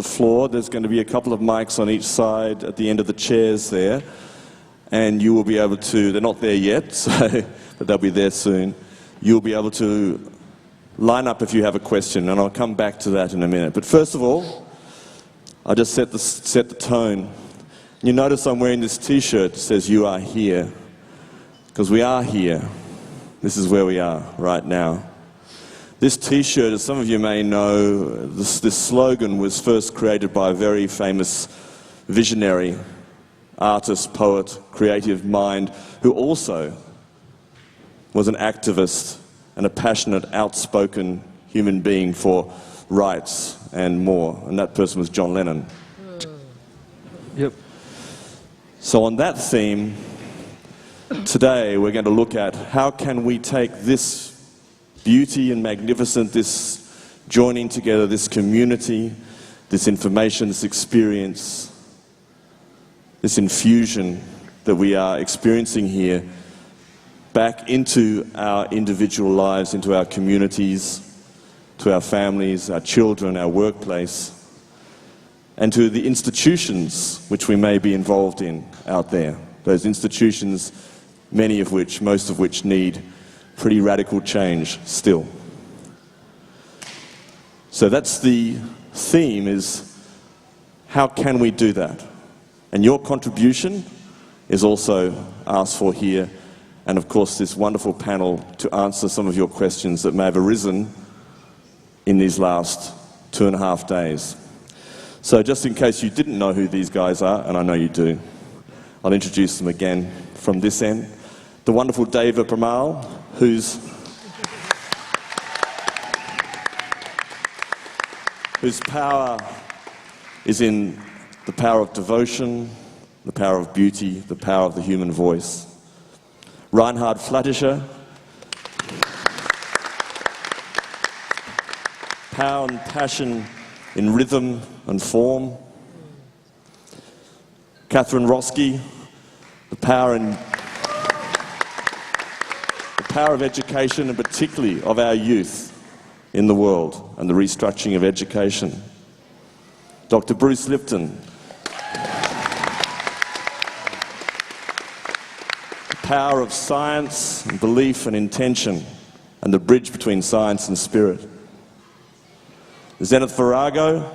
the floor. There's going to be a couple of mics on each side at the end of the chairs there, and you will be able to, they're not there yet, so, but they'll be there soon. You'll be able to line up if you have a question, and I'll come back to that in a minute. But first of all, I'll just set the tone. You notice I'm wearing this t-shirt that says "You are here," because we are here. This is where we are right now. This t-shirt, as some of you may know, this slogan was first created by a very famous visionary, artist, poet, creative mind, who also was an activist and a passionate, outspoken human being for rights and more. And that person was John Lennon. Yep. So on that theme, today we're going to look at how can we take this beauty and magnificent, this joining together, this community, this information, this experience, this infusion that we are experiencing here back into our individual lives, into our communities, to our families, our children, our workplace, and to the institutions which we may be involved in out there. Those institutions, many of which, most of which need pretty radical change still. So that's the theme, is how can we do that? And your contribution is also asked for here, and of course this wonderful panel to answer some of your questions that may have arisen in these last 2.5 days. So just in case you didn't know who these guys are, and I know you do, I'll introduce them again from this end. The wonderful Deva Pramal, whose power is in the power of devotion, the power of beauty, the power of the human voice. Reinhard Flattischer, power and passion in rhythm and form. Catherine Roski, the power of education, and particularly of our youth in the world and the restructuring of education. Dr. Bruce Lipton, the power of science and belief and intention and the bridge between science and spirit. Zenith Virago,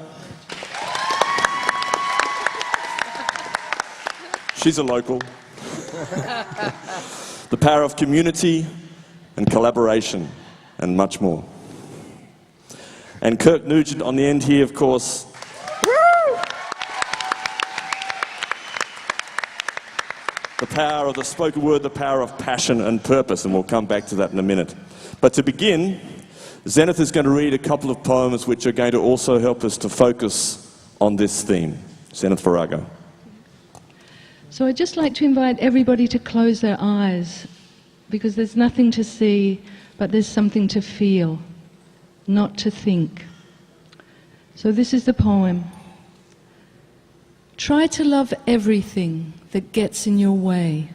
she's a local. The power of community and collaboration, and much more. And Kirk Nugent on the end here, of course. The power of the spoken word, the power of passion and purpose, and we'll come back to that in a minute. But to begin, Zenith is going to read a couple of poems which are going to also help us to focus on this theme. Zenith Virago. So I'd just like to invite everybody to close their eyes, because there's nothing to see, but there's something to feel, not to think. So this is the poem. Try to love everything that gets in your way.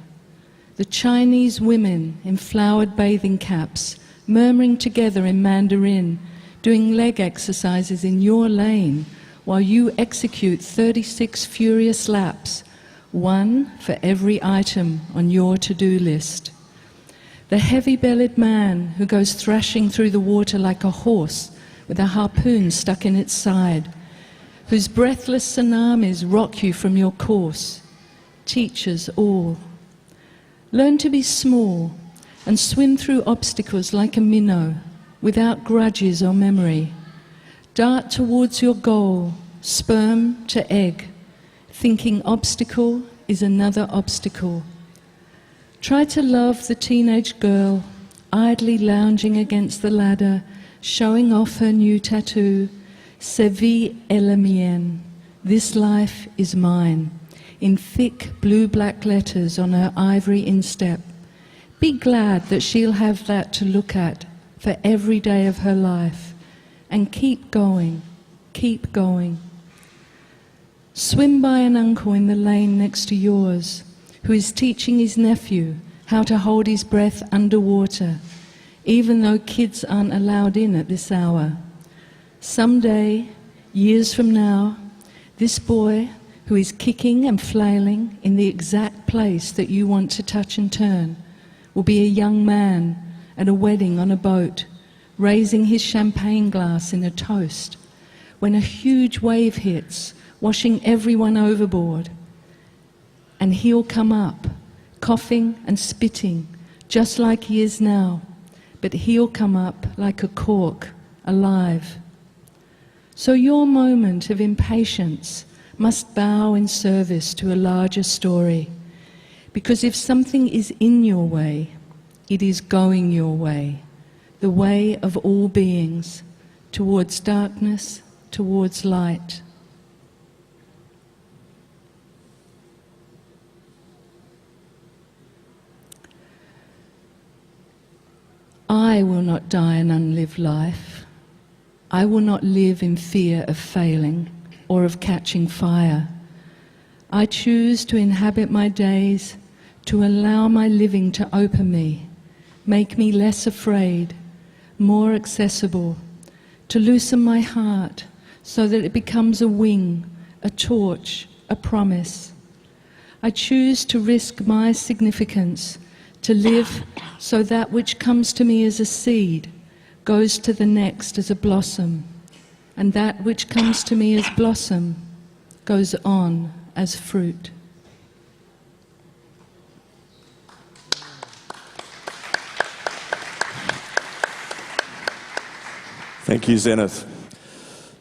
The Chinese women in flowered bathing caps, murmuring together in Mandarin, doing leg exercises in your lane, while you execute 36 furious laps, one for every item on your to-do list. The heavy-bellied man who goes thrashing through the water like a horse with a harpoon stuck in its side, whose breathless tsunamis rock you from your course. Teach us all. Learn to be small and swim through obstacles like a minnow, without grudges or memory. Dart towards your goal, sperm to egg, thinking obstacle is another obstacle. Try to love the teenage girl, idly lounging against the ladder, showing off her new tattoo. "Ce vie est la mienne," this life is mine, in thick blue-black letters on her ivory instep. Be glad that she'll have that to look at for every day of her life. And keep going, keep going. Swim by an uncle in the lane next to yours, who is teaching his nephew how to hold his breath underwater, even though kids aren't allowed in at this hour. Someday Years from now, this boy who is kicking and flailing in the exact place that you want to touch and turn will be a young man at a wedding on a boat, raising his champagne glass in a toast, when a huge wave hits, washing everyone overboard. And he'll come up, coughing and spitting, just like he is now, but he'll come up like a cork, alive. So your moment of impatience must bow in service to a larger story, because if something is in your way, it is going your way, the way of all beings, towards darkness, towards light. I will not die an unlived life. I will not live in fear of failing or of catching fire. I choose to inhabit my days, to allow my living to open me, make me less afraid, more accessible, to loosen my heart so that it becomes a wing, a torch, a promise. I choose to risk my significance, to live so that which comes to me as a seed goes to the next as a blossom, and that which comes to me as blossom goes on as fruit. Thank you, Zenith.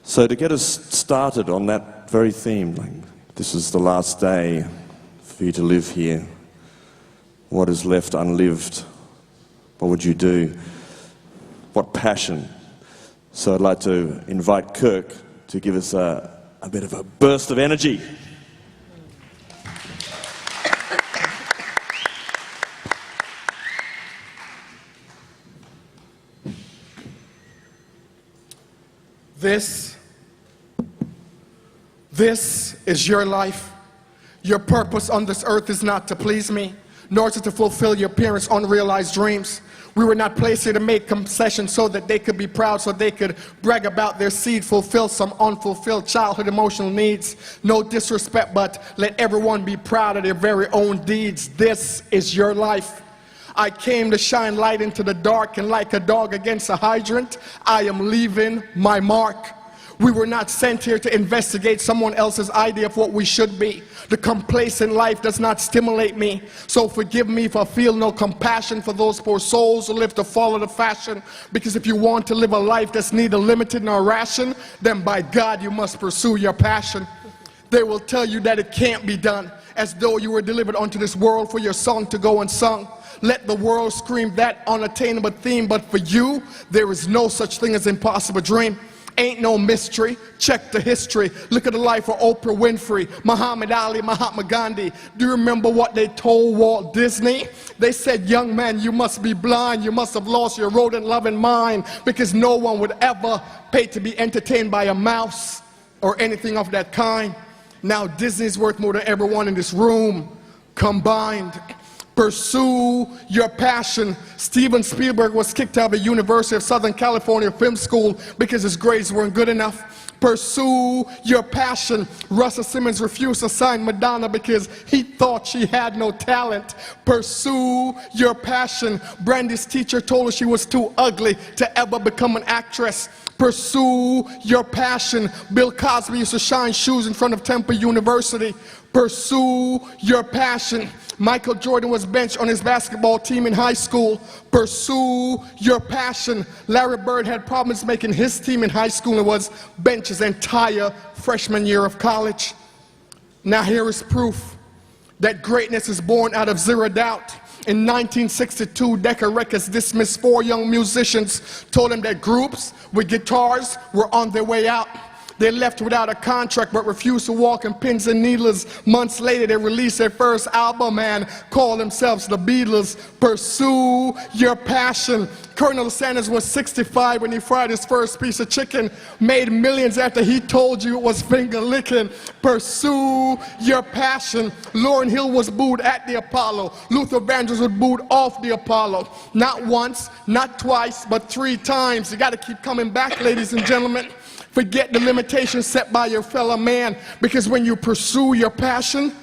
So to get us started on that very theme, this is the last day for you to live here. What is left unlived? What would you do? What passion? So I'd like to invite Kirk to give us a bit of a burst of energy. This is your life. Your purpose on this earth is not to please me, nor to fulfill your parents' unrealized dreams. We were not placed here to make concessions so that they could be proud, so they could brag about their seed, fulfill some unfulfilled childhood emotional needs. No disrespect, but let everyone be proud of their very own deeds. This is your life. I came to shine light into the dark, and like a dog against a hydrant, I am leaving my mark. We were not sent here to investigate someone else's idea of what we should be. The complacent life does not stimulate me. So forgive me if I feel no compassion for those poor souls who live to follow the fashion. Because if you want to live a life that's neither limited nor ration, then by God you must pursue your passion. They will tell you that it can't be done, as though you were delivered unto this world for your song to go unsung. Let the world scream that unattainable theme, but for you, there is no such thing as impossible dream. Ain't no mystery. Check the history. Look at the life of Oprah Winfrey, Muhammad Ali, Mahatma Gandhi. Do you remember what they told Walt Disney? They said, young man, you must be blind. You must have lost your rodent-loving mind, because no one would ever pay to be entertained by a mouse or anything of that kind. Now Disney's worth more than everyone in this room combined. Pursue your passion. Steven Spielberg was kicked out of the University of Southern California Film School because his grades weren't good enough. Pursue your passion. Russell Simmons refused to sign Madonna because he thought she had no talent. Pursue your passion. Brandy's teacher told her she was too ugly to ever become an actress. Pursue your passion. Bill Cosby used to shine shoes in front of Temple University. Pursue your passion. Michael Jordan was benched on his basketball team in high school. Pursue your passion. Larry Bird had problems making his team in high school and was benched his entire freshman year of college. Now here is proof that greatness is born out of zero doubt. In 1962, Decca Records dismissed 4 young musicians, told them that groups with guitars were on their way out. They left without a contract but refused to walk in pins and needles. Months later, they released their first album and called themselves the Beatles. Pursue your passion. Colonel Sanders was 65 when he fried his first piece of chicken, made millions after he told you it was finger licking. Pursue your passion. Lauryn Hill was booed at the Apollo. Luther Vandross was booed off the Apollo. Not once, not twice, but 3 times. You got to keep coming back, ladies and gentlemen. Forget the limitations set by your fellow man, because when you pursue your passion,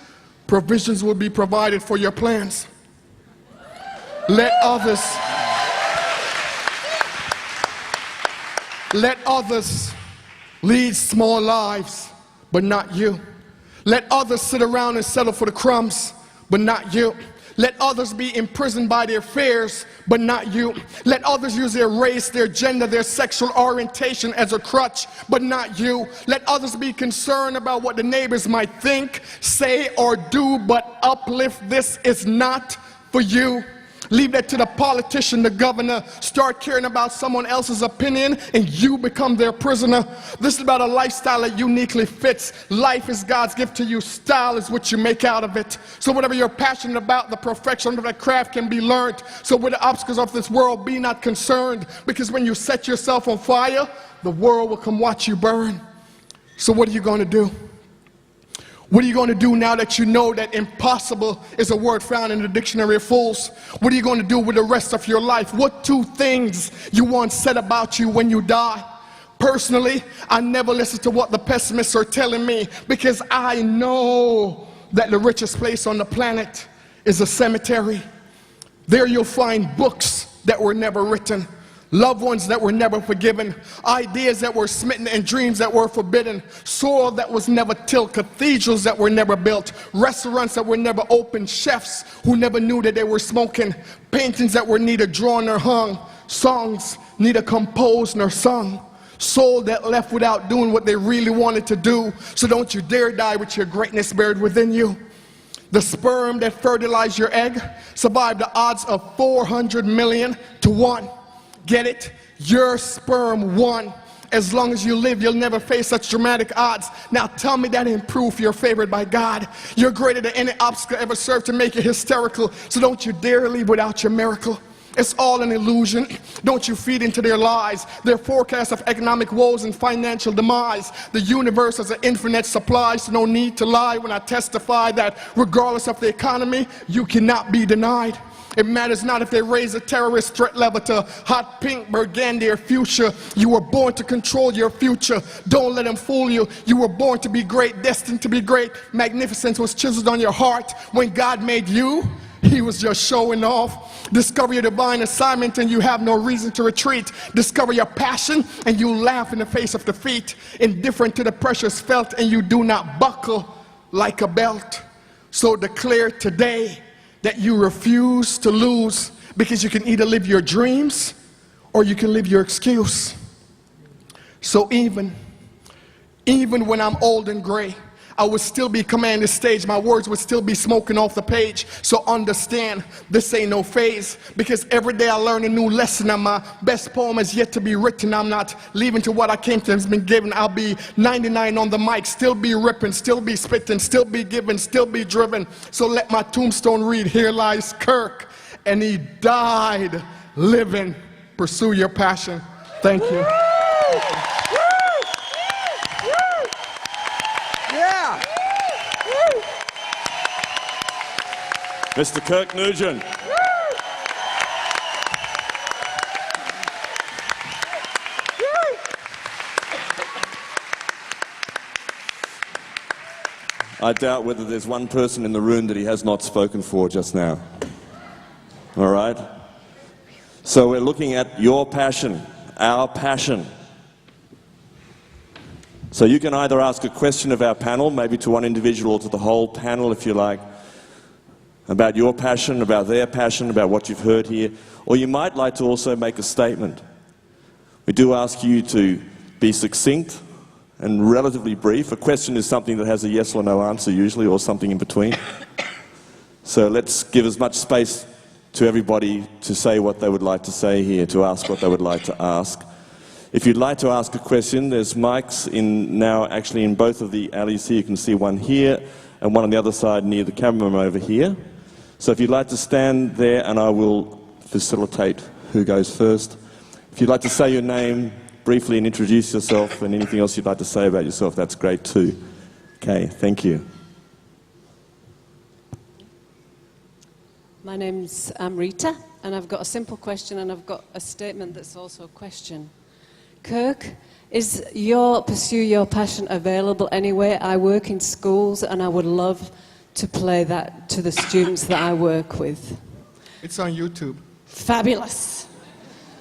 provisions will be provided for your plans. Let others lead small lives, but not you. Let others sit around and settle for the crumbs, but not you. Let others be imprisoned by their fears, but not you. Let others use their race, their gender, their sexual orientation as a crutch, but not you. Let others be concerned about what the neighbors might think, say, or do, but uplift. This is not for you. Leave that to the politician, the governor. Start caring about someone else's opinion and you become their prisoner. This is about a lifestyle that uniquely fits. Life is God's gift to you. Style is what you make out of it. So whatever you're passionate about, the perfection of that craft can be learned. So with the obstacles of this world, be not concerned, because when you set yourself on fire, the world will come watch you burn. So what are you going to do? What are you going to do now that you know that impossible is a word found in the dictionary of fools? What are you going to do with the rest of your life? What two things you want said about you when you die? Personally, I never listen to what the pessimists are telling me, because I know that the richest place on the planet is a cemetery. There you'll find books that were never written, loved ones that were never forgiven, ideas that were smitten, and dreams that were forbidden, soil that was never tilled, cathedrals that were never built, restaurants that were never opened, chefs who never knew that they were smoking, paintings that were neither drawn nor hung, songs neither composed nor sung, soul that left without doing what they really wanted to do. So don't you dare die with your greatness buried within you. The sperm that fertilized your egg survived the odds of 400 million to 1. Get it? Your sperm won. As long as you live, you'll never face such dramatic odds. Now tell me that ain't proof you're favored by God. You're greater than any obstacle ever served to make you hysterical. So don't you dare leave without your miracle. It's all an illusion. Don't you feed into their lies, their forecasts of economic woes and financial demise. The universe has an infinite supply, so no need to lie when I testify that regardless of the economy, you cannot be denied. It matters not if they raise a terrorist threat level to hot pink, burgundy, or fuchsia. You were born to control your future. Don't let them fool you. You were born to be great, destined to be great. Magnificence was chiseled on your heart. When God made you, He was just showing off. Discover your divine assignment and you have no reason to retreat. Discover your passion and you laugh in the face of defeat. Indifferent to the pressures felt and you do not buckle like a belt. So declare today that you refuse to lose, because you can either live your dreams or you can live your excuse. So even when I'm old and gray, I would still be commanding the stage. My words would still be smoking off the page. So understand, this ain't no phase, because every day I learn a new lesson, and my best poem is yet to be written. I'm not leaving to what I came to has been given. I'll be 99 on the mic, still be ripping, still be spitting, still be giving, still be driven. So let my tombstone read, here lies Kirk, and he died living. Pursue your passion. Thank you. Yeah. Mr. Kirk Nugent. I doubt whether there's one person in the room that he has not spoken for just now. All right? So we're looking at your passion, our passion. So you can either ask a question of our panel, maybe to one individual or to the whole panel if you like, about your passion, about their passion, about what you've heard here, or you might like to also make a statement. We do ask you to be succinct and relatively brief. A question is something that has a yes or no answer usually, or something in between. So let's give as much space to everybody to say what they would like to say here, to ask what they would like to ask. If you'd like to ask a question, there's mics actually in both of the alleys here. You can see one here and one on the other side near the cameraman over here. So if you'd like to stand there, and I will facilitate who goes first. If you'd like to say your name briefly and introduce yourself, and anything else you'd like to say about yourself, that's great too. Okay, thank you. My name's Rita, and I've got a simple question and I've got a statement that's also a question. Kirk, Is your Pursue Your Passion available anywhere? I work in schools and I would love to play that to the students that I work with. It's on YouTube. Fabulous.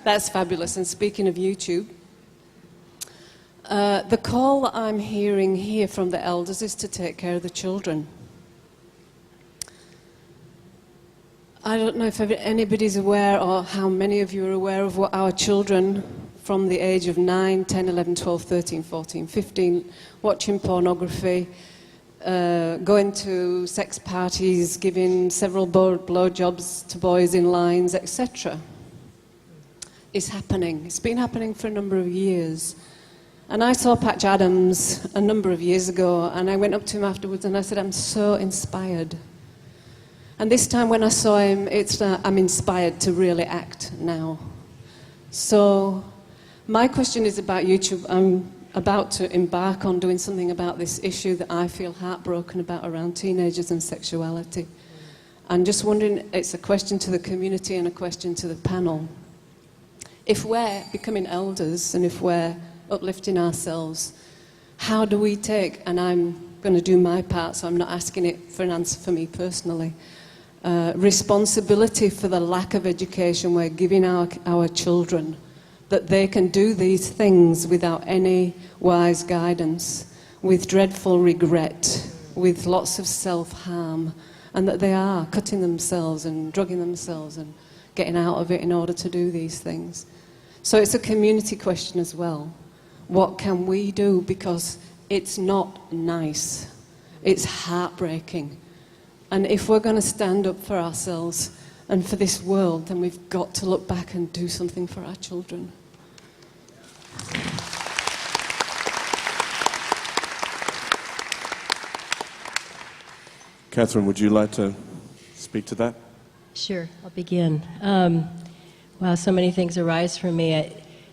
That's fabulous. And speaking of YouTube, the call that I'm hearing here from the elders is to take care of the children. I don't know if anybody's aware or how many of you are aware of what our children from the age of 9, 10, 11, 12, 13, 14, 15, watching pornography, going to sex parties, giving several blowjobs to boys in lines, etc. is happening. It's been happening for a number of years. And I saw Patch Adams a number of years ago, and I went up to him afterwards and I said, I'm so inspired. And this time when I saw him, I'm inspired to really act now. So my question is about YouTube. I'm about to embark on doing something about this issue that I feel heartbroken about around teenagers and sexuality. I'm just wondering, it's a question to the community and a question to the panel. If we're becoming elders and if we're uplifting ourselves, how do we take, and I'm going to do my part, so I'm not asking it for an answer for me personally, responsibility for the lack of education we're giving our children, that they can do these things without any wise guidance, with dreadful regret, with lots of self-harm, and that they are cutting themselves and drugging themselves and getting out of it in order to do these things. So it's a community question as well. What can we do? Because it's not nice. It's heartbreaking. And if we're going to stand up for ourselves and for this world, then we've got to look back and do something for our children. Catherine, would you like to speak to that? Sure, I'll begin. Wow, so many things arise for me. I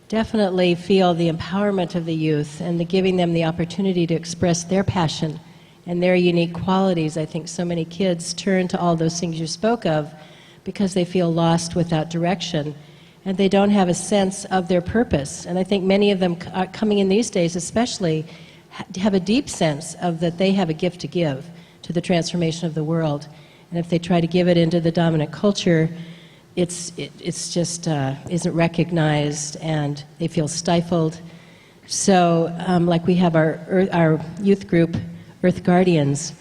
definitely feel the empowerment of the youth and the giving them the opportunity to express their passion and their unique qualities. I think so many kids turn to all those things you spoke of because they feel lost without direction and they don't have a sense of their purpose. And I think many of them coming in these days especially have a deep sense of that they have a gift to give to the transformation of the world. And if they try to give it into the dominant culture, it's just isn't recognized and they feel stifled. So like we have our youth group, Earth Guardians,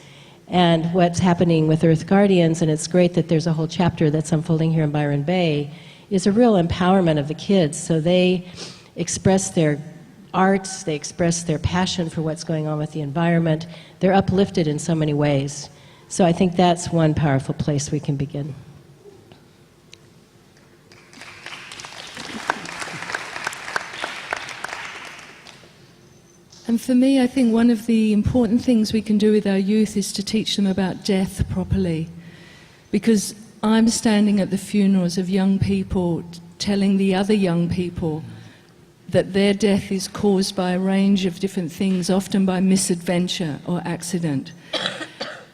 and what's happening with Earth Guardians, and it's great that there's a whole chapter that's unfolding here in Byron Bay, is a real empowerment of the kids. So they express their arts, they express their passion for what's going on with the environment. They're uplifted in so many ways. So I think that's one powerful place we can begin. And for me, I think one of the important things we can do with our youth is to teach them about death properly. Because I'm standing at the funerals of young people telling the other young people that their death is caused by a range of different things, often by misadventure or accident.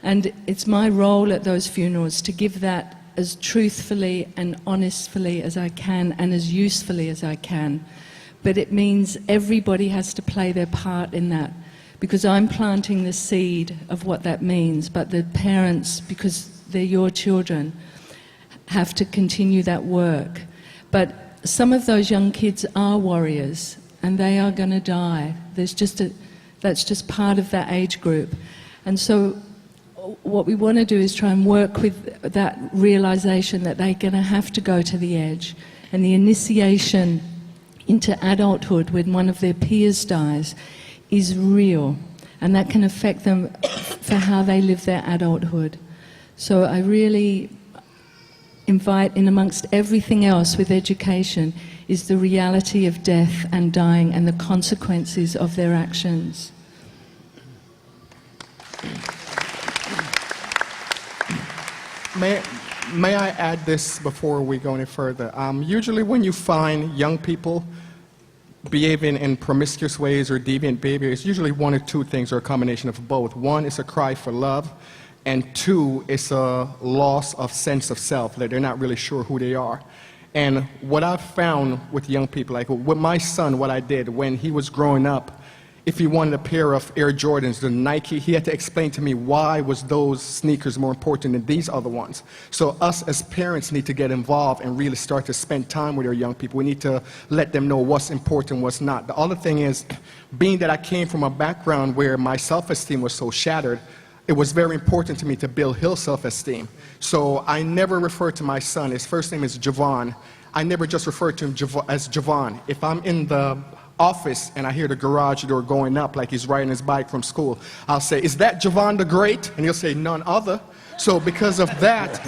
And it's my role at those funerals to give that as truthfully and honestly as I can and as usefully as I can. But it means everybody has to play their part in that, because I'm planting the seed of what that means, but the parents, because they're your children, have to continue that work. But some of those young kids are warriors, and they are going to die. That's just part of that age group. And so what we want to do is try and work with that realization that they're going to have to go to the edge. And the initiation into adulthood when one of their peers dies is real, and that can affect them for how they live their adulthood. So I really invite, in amongst everything else with education, is the reality of death and dying and the consequences of their actions. May I add this before we go any further? Usually when you find young people behaving in promiscuous ways or deviant behavior, it's usually one or two things or a combination of both. One is a cry for love, and two is a loss of sense of self, that they're not really sure who they are. And what I've found with young people, like with my son, what I did when he was growing up, if he wanted a pair of Air Jordans, the Nike, he had to explain to me why was those sneakers more important than these other ones. So us as parents need to get involved and really start to spend time with our young people. We need to let them know what's important, what's not. The other thing is, being that I came from a background where my self-esteem was so shattered, it was very important to me to build his self-esteem. So I never refer to my son, his first name is Javon. I never just refer to him as Javon. If I'm in the office and I hear the garage door going up like he's riding his bike from school, I'll say, "Is that Javon the Great?" And he'll say, "None other." So because of that,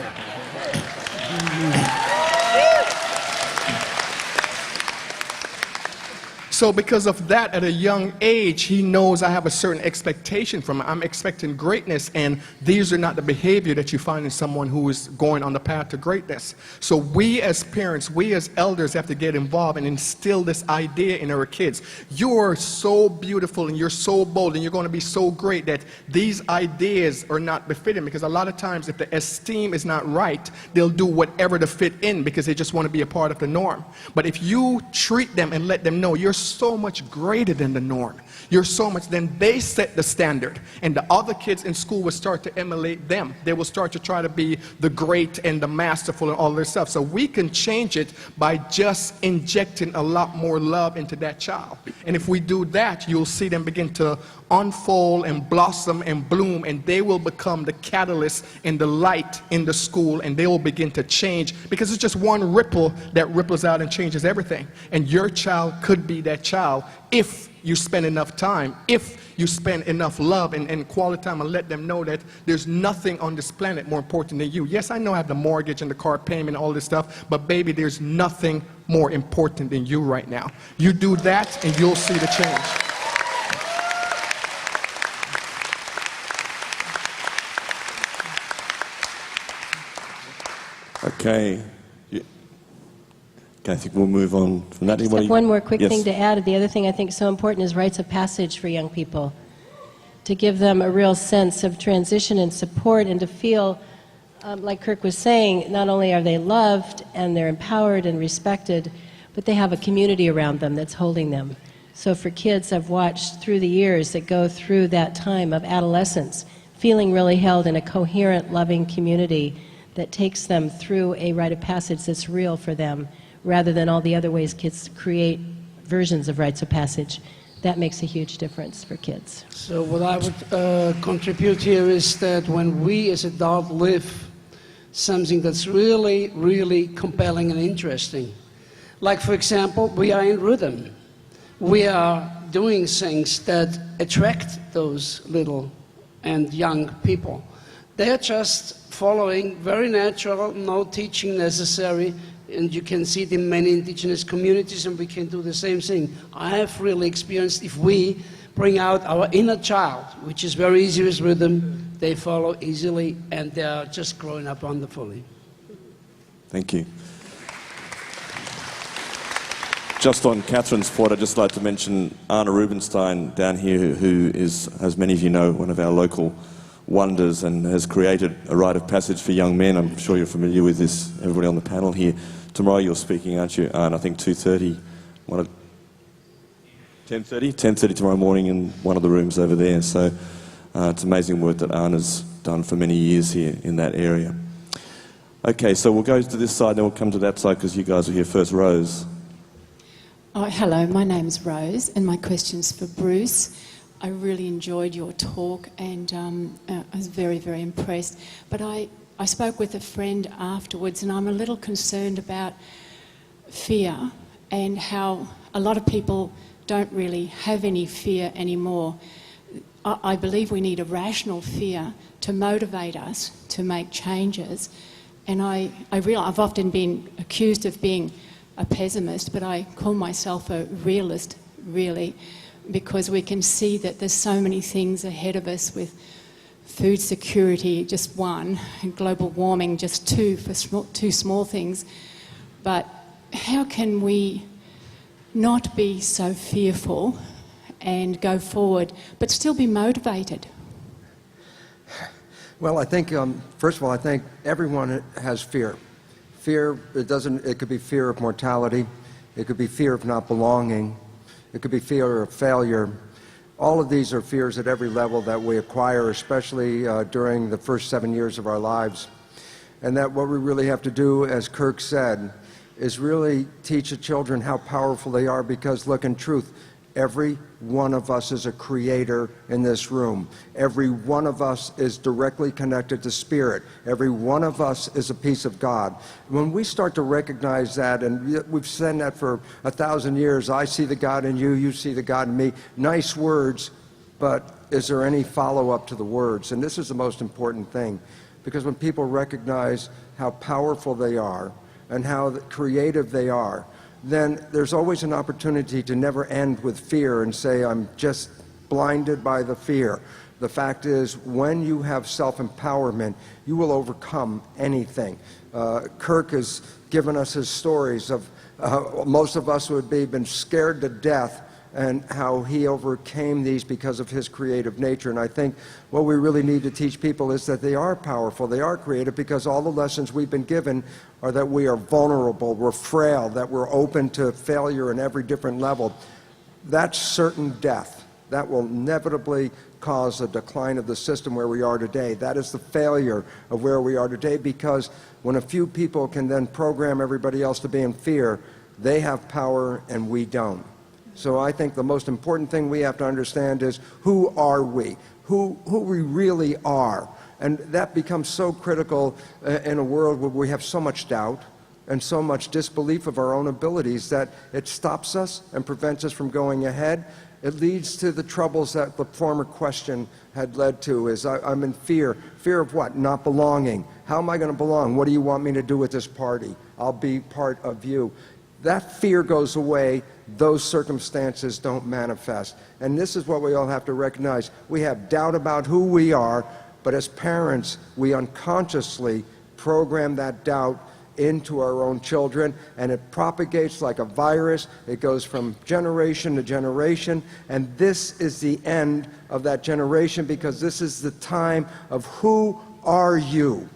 at a young age, he knows I have a certain expectation from him. I'm expecting greatness, and these are not the behavior that you find in someone who is going on the path to greatness. So we as parents, we as elders have to get involved and instill this idea in our kids. You're so beautiful and you're so bold and you're going to be so great that these ideas are not befitting, because a lot of times if the esteem is not right, they'll do whatever to fit in because they just want to be a part of the norm. But if you treat them and let them know you're so much greater than the norm, you're so much, then they set the standard, and the other kids in school will start to emulate them. They will start to try to be the great and the masterful and all this stuff. So we can change it by just injecting a lot more love into that child. And if we do that, you'll see them begin to unfold and blossom and bloom, and they will become the catalyst and the light in the school, and they will begin to change, because it's just one ripple that ripples out and changes everything. And your child could be that child if you spend enough time, if you spend enough love and quality time, and let them know that there's nothing on this planet more important than you. Yes, I know I have the mortgage and the car payment and all this stuff, but baby, there's nothing more important than you right now. You do that and you'll see the change. Okay. I think we'll move on from that. Just have one more quick Yes. thing to add. The other thing I think is so important is rites of passage for young people, to give them a real sense of transition and support, and to feel, like Kirk was saying, not only are they loved and they're empowered and respected, but they have a community around them that's holding them. So for kids I've watched through the years that go through that time of adolescence, feeling really held in a coherent, loving community that takes them through a rite of passage that's real for them, rather than all the other ways kids create versions of rites of passage. That makes a huge difference for kids. So what I would contribute here is that when we as adults live something that's really, really compelling and interesting, like for example, we are in rhythm. We are doing things that attract those little and young people. They are just following, very natural, no teaching necessary, and you can see it in many indigenous communities, and we can do the same thing. I have really experienced, if we bring out our inner child, which is very easy with rhythm, they follow easily, and they are just growing up wonderfully. Thank you. Just on Catherine's point, I'd just like to mention Anna Rubenstein down here, who is, as many of you know, one of our local wonders and has created a rite of passage for young men. I'm sure you're familiar with this, everybody on the panel here. Tomorrow you're speaking, aren't you, Anne? I think 2:30, 10:30 tomorrow morning in one of the rooms over there. So it's amazing work that Anna's done for many years here in that area. Okay, so we'll go to this side, then we'll come to that side because you guys are here first. Rose. Oh, hello, my name's Rose, and my question's for Bruce. I really enjoyed your talk, and I was very, very impressed. But I spoke with a friend afterwards, and I'm a little concerned about fear and how a lot of people don't really have any fear anymore. I believe we need a rational fear to motivate us to make changes. And I realize I've often been accused of being a pessimist, but I call myself a realist, really, because we can see that there's so many things ahead of us, with food security, just one, and global warming, just two, for two small things. But how can we not be so fearful and go forward, but still be motivated? Well, I think, first of all, I think everyone has fear. Fear, it could be fear of mortality. It could be fear of not belonging. It could be fear of failure. All of these are fears at every level that we acquire, especially during the first 7 years of our lives. And that what we really have to do, as Kirk said, is really teach the children how powerful they are, because look, in truth, every one of us is a creator in this room. Every one of us is directly connected to Spirit. Every one of us is a piece of God. When we start to recognize that, and we've said that for 1,000 years, I see the God in you, you see the God in me, nice words, but is there any follow-up to the words? And this is the most important thing, because when people recognize how powerful they are and how creative they are, then there's always an opportunity to never end with fear and say, I'm just blinded by the fear. The fact is, when you have self-empowerment, you will overcome anything. Kirk has given us his stories of most of us would be been scared to death, and how he overcame these because of his creative nature. And I think what we really need to teach people is that they are powerful, they are creative, because all the lessons we've been given are that we are vulnerable, we're frail, that we're open to failure in every different level. That's certain death. That will inevitably cause a decline of the system where we are today. That is the failure of where we are today, because when a few people can then program everybody else to be in fear, they have power and we don't. So I think the most important thing we have to understand is, who are we? Who we really are. And that becomes so critical in a world where we have so much doubt and so much disbelief of our own abilities, that it stops us and prevents us from going ahead. It leads to the troubles that the former question had led to, is I'm in fear. Fear of what? Not belonging. How am I going to belong? What do you want me to do with this party? I'll be part of you. That fear goes away. Those circumstances don't manifest. And this is what we all have to recognize. We have doubt about who we are, but as parents, we unconsciously program that doubt into our own children, and it propagates like a virus. It goes from generation to generation, and this is the end of that generation, because this is the time of who are you?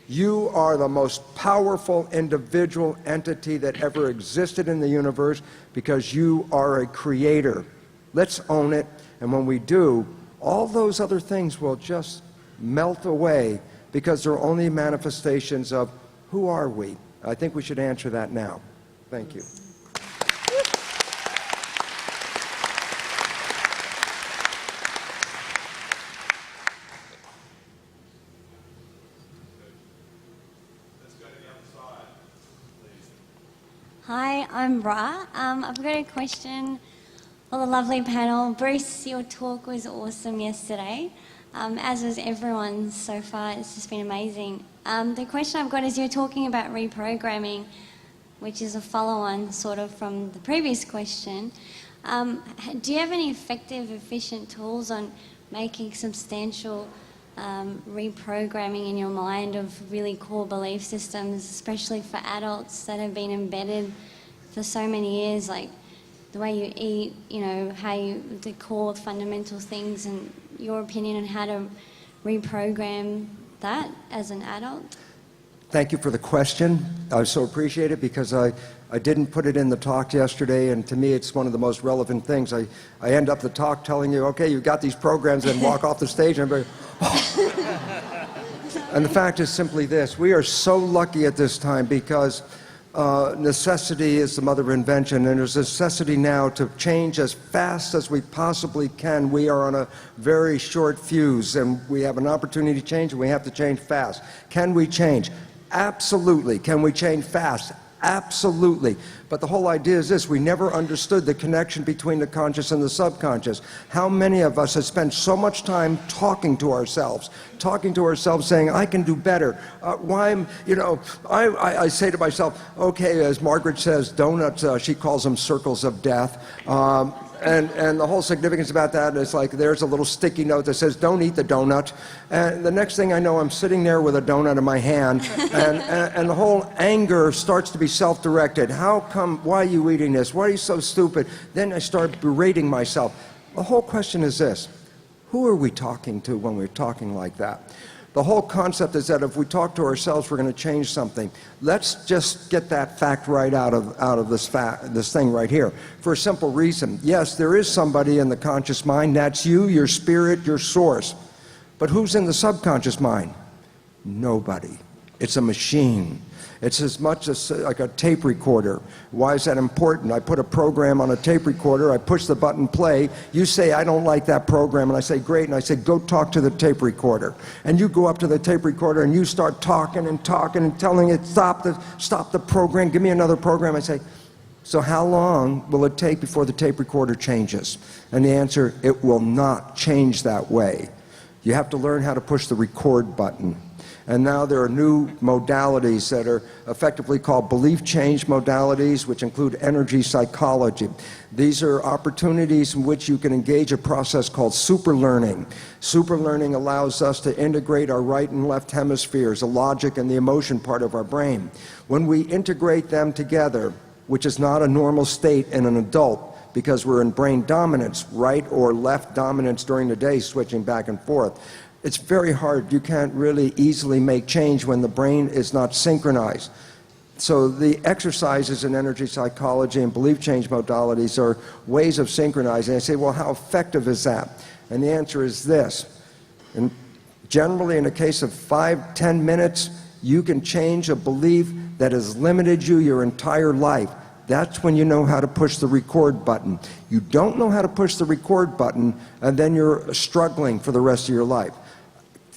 You are the most powerful individual entity that ever existed in the universe, because you are a creator. Let's own it, and when we do, all those other things will just melt away, because they're only manifestations of who are we. I think we should answer that now. Thank you. Hi, I'm Ra. I've got a question for the lovely panel. Bruce, your talk was awesome yesterday, as was everyone's so far. It's just been amazing. The question I've got is, you're talking about reprogramming, which is a follow-on sort of from the previous question. Do you have any effective, efficient tools on making substantial reprogramming in your mind of really core belief systems, especially for adults that have been embedded for so many years, like the way you eat, you know, the core fundamental things, and your opinion on how to reprogram that as an adult? Thank you for the question. I so appreciate it, because I didn't put it in the talk yesterday, and to me it's one of the most relevant things. I end up the talk telling you, okay, you've got these programs, and walk off the stage and everybody, oh. And the fact is simply this: we are so lucky at this time, because necessity is the mother of invention, and there's a necessity now to change as fast as we possibly can. We are on a very short fuse, and we have an opportunity to change, and we have to change fast. Can we change? Absolutely. Can we change fast? Absolutely. But the whole idea is this: we never understood the connection between the conscious and the subconscious. How many of us have spent so much time talking to ourselves, saying, I can do better. I say to myself, okay, as Margaret says, donuts, she calls them circles of death. And the whole significance about that is, like, there's a little sticky note that says, don't eat the donut. And the next thing I know, I'm sitting there with a donut in my hand, and the whole anger starts to be self-directed. How come, why are you eating this? Why are you so stupid? Then I start berating myself. The whole question is this: who are we talking to when we're talking like that? The whole concept is that if we talk to ourselves, we're going to change something. Let's just get that fact right out of this thing right here. For a simple reason. Yes, there is somebody in the conscious mind. That's you, your spirit, your source. But who's in the subconscious mind? Nobody. It's a machine. It's as much as like a tape recorder. Why is that important? I put a program on a tape recorder, I push the button play, you say, I don't like that program, and I say, great, and I say, go talk to the tape recorder. And you go up to the tape recorder and you start talking and talking and telling it, stop the program, give me another program. I say, so how long will it take before the tape recorder changes? And the answer, it will not change that way. You have to learn how to push the record button. And now there are new modalities that are effectively called belief change modalities, which include energy psychology. These are opportunities in which you can engage a process called superlearning. Superlearning allows us to integrate our right and left hemispheres, the logic and the emotion part of our brain. When we integrate them together, which is not a normal state in an adult, because we're in brain dominance, right or left dominance during the day, switching back and forth. It's very hard. You can't really easily make change when the brain is not synchronized. So the exercises in energy psychology and belief change modalities are ways of synchronizing. I say, well, how effective is that? And the answer is this. And generally, in a case of 5-10 minutes, you can change a belief that has limited you your entire life. That's when you know how to push the record button. You don't know how to push the record button, and then you're struggling for the rest of your life.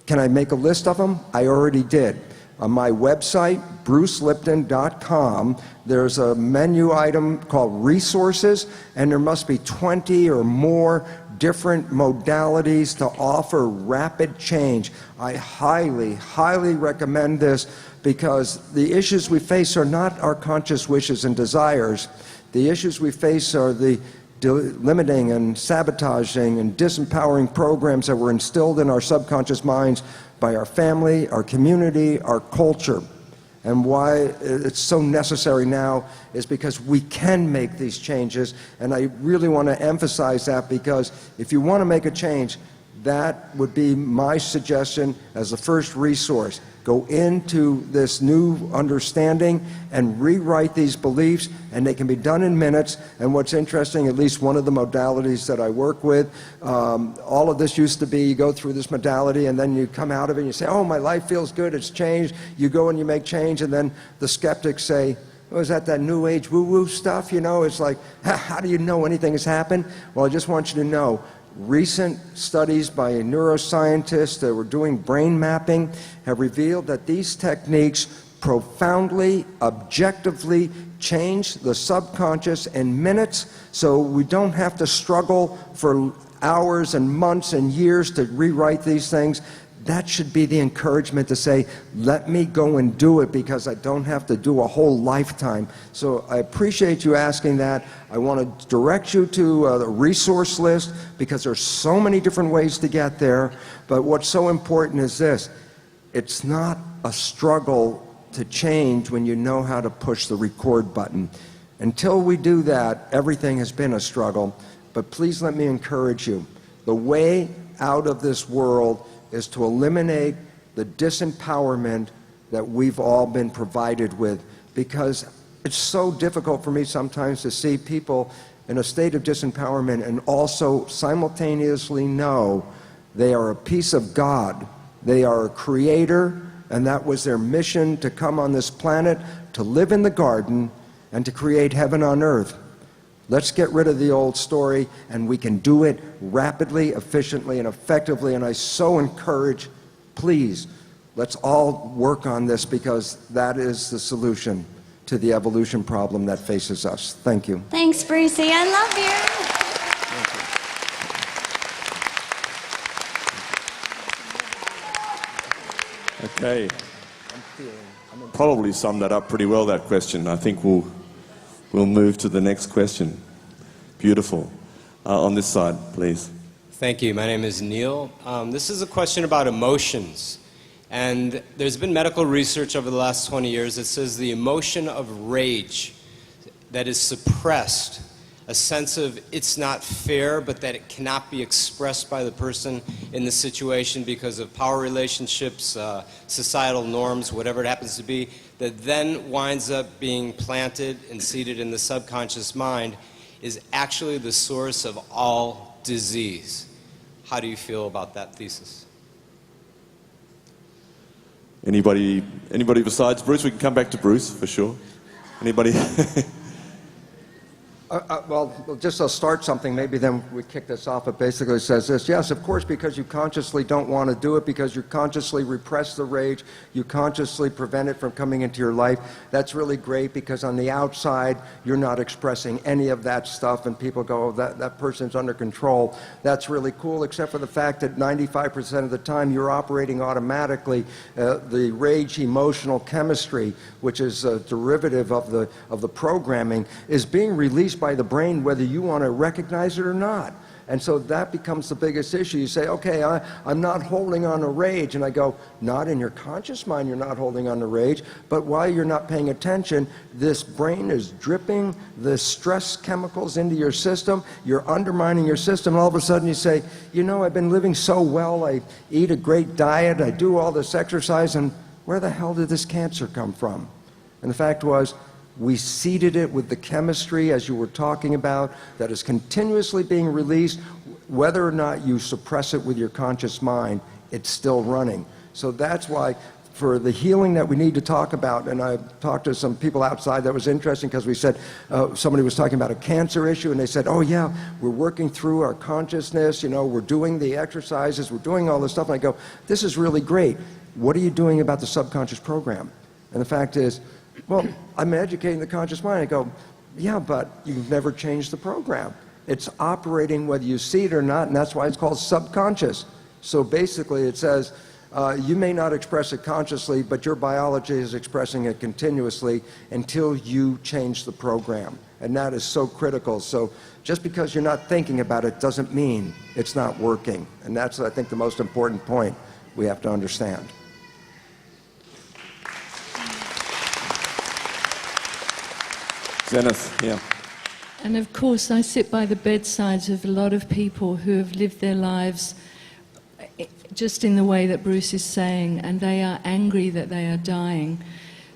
Can I make a list of them? I already did. On my website, brucelipton.com, there's a menu item called Resources, and there must be 20 or more different modalities to offer rapid change. I highly, highly recommend this because the issues we face are not our conscious wishes and desires. The issues we face are the limiting and sabotaging and disempowering programs that were instilled in our subconscious minds by our family, our community, our culture. And why it's so necessary now is because we can make these changes, and I really want to emphasize that, because if you want to make a change, that would be my suggestion as the first resource. Go into this new understanding and rewrite these beliefs, and they can be done in minutes. And what's interesting, at least one of the modalities that I work with, all of this used to be, you go through this modality and then you come out of it and you say, oh, my life feels good, it's changed. You go and you make change, and then the skeptics say, oh, is that new age woo-woo stuff? You know, it's like, how do you know anything has happened? Well, I just want you to know, recent studies by neuroscientists that were doing brain mapping have revealed that these techniques profoundly, objectively change the subconscious in minutes, so we don't have to struggle for hours and months and years to rewrite these things. That should be the encouragement to say, let me go and do it, because I don't have to do a whole lifetime. So I appreciate you asking that. I want to direct you to the resource list, because there's so many different ways to get there. But what's so important is this. It's not a struggle to change when you know how to push the record button. Until we do that, everything has been a struggle. But please let me encourage you. The way out of this world is to eliminate the disempowerment that we've all been provided with, because it's so difficult for me sometimes to see people in a state of disempowerment and also simultaneously know they are a piece of God, they are a creator, and that was their mission, to come on this planet, to live in the garden, and to create heaven on earth. Let's get rid of the old story, and we can do it rapidly, efficiently, and effectively. And I so encourage, please, let's all work on this, because that is the solution to the evolution problem that faces us. Thank you. Thanks, Brucey. I love you. Okay. Probably summed that up pretty well, that question. I think we'll move to the next question. Beautiful. On this side, please. Thank you. My name is Neil. This is a question about emotions. And there's been medical research over the last 20 years that says the emotion of rage that is suppressed, a sense of it's not fair, but that it cannot be expressed by the person in the situation because of power relationships, societal norms, whatever it happens to be, that then winds up being planted and seated in the subconscious mind, is actually the source of all disease. How do you feel about that thesis? Anybody besides Bruce? We can come back to Bruce for sure. Anybody? Well, just I'll start something, maybe then we kick this off. It basically says this: yes, of course, because you consciously don't want to do it, because you consciously repress the rage, you consciously prevent it from coming into your life. That's really great, because on the outside, you're not expressing any of that stuff, and people go, oh, that person's under control. That's really cool, except for the fact that 95% of the time you're operating automatically. The rage emotional chemistry, which is a derivative of the programming, is being released by the brain whether you want to recognize it or not. And so that becomes the biggest issue. You say, okay, I'm not holding on to rage. And I go, not in your conscious mind you're not holding on to rage, but while you're not paying attention, this brain is dripping the stress chemicals into your system. You're undermining your system. And all of a sudden you say, you know, I've been living so well. I eat a great diet. I do all this exercise. And where the hell did this cancer come from? And the fact was, we seeded it with the chemistry, as you were talking about, that is continuously being released. Whether or not you suppress it with your conscious mind, it's still running. So that's why, for the healing that we need to talk about, and I talked to some people outside that was interesting, because we said, somebody was talking about a cancer issue, and they said, oh yeah, we're working through our consciousness, you know, we're doing the exercises, we're doing all this stuff. And I go, this is really great. What are you doing about the subconscious program? And the fact is, well, I'm educating the conscious mind. I go, yeah, but you've never changed the program. It's operating whether you see it or not, and that's why it's called subconscious. So basically it says, you may not express it consciously, but your biology is expressing it continuously until you change the program. And that is so critical. So just because you're not thinking about it doesn't mean it's not working. And that's, I think, the most important point we have to understand. Zenith, yeah. And of course, I sit by the bedsides of a lot of people who have lived their lives just in the way that Bruce is saying, and they are angry that they are dying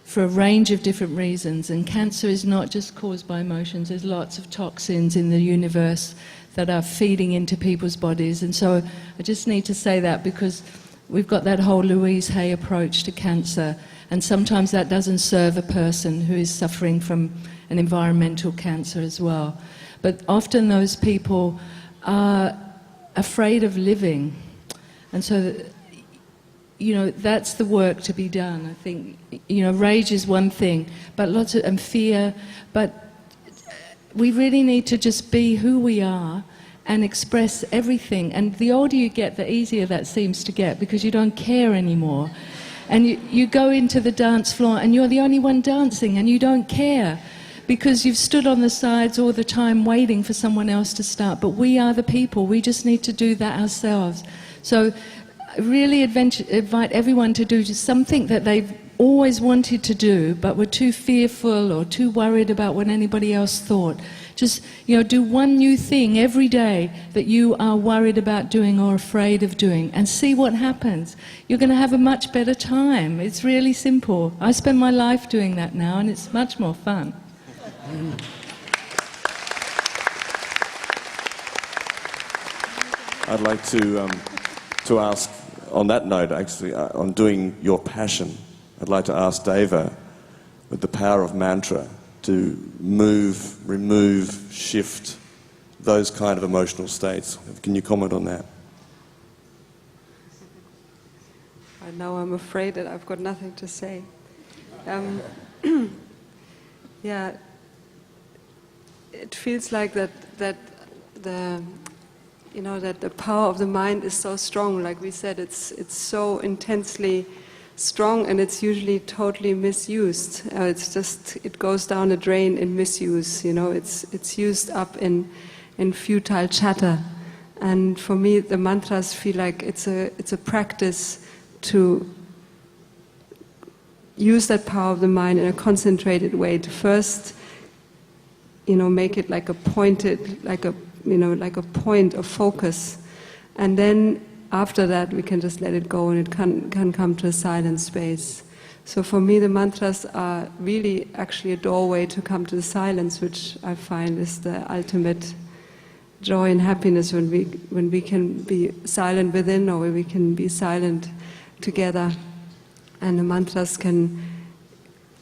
for a range of different reasons. And cancer is not just caused by emotions. There's lots of toxins in the universe that are feeding into people's bodies. And so I just need to say that, because we've got that whole Louise Hay approach to cancer, and sometimes that doesn't serve a person who is suffering from an environmental cancer as well. But often those people are afraid of living. And so, you know, that's the work to be done. I think, you know, rage is one thing, but lots of, and fear, but we really need to just be who we are and express everything. And the older you get, the easier that seems to get, because you don't care anymore. And you go into the dance floor and you're the only one dancing and you don't care, because you've stood on the sides all the time waiting for someone else to start. But we are the people. We just need to do that ourselves. So I really invite everyone to do just something that they've always wanted to do, but were too fearful or too worried about what anybody else thought. Just, you know, do one new thing every day that you are worried about doing or afraid of doing, and see what happens. You're going to have a much better time. It's really simple. I spend my life doing that now, and it's much more fun. I'd like to ask, on that note, actually, on doing your passion, I'd like to ask Deva, with the power of mantra, to move, remove, shift those kind of emotional states. Can you comment on that? Now I'm afraid that I've got nothing to say. Yeah, it feels like that the power of the mind is so strong. Like we said, it's so intensely strong, and it's usually totally misused. It goes down the drain in misuse. You know, it's used up in futile chatter. And for me, the mantras feel like it's a practice to use that power of the mind in a concentrated way, to first make it like a pointed, like a point of focus. And then after that, we can just let it go, and it can come to a silent space. So for me, the mantras are really actually a doorway to come to the silence, which I find is the ultimate joy and happiness when we can be silent within, or when we can be silent together. And the mantras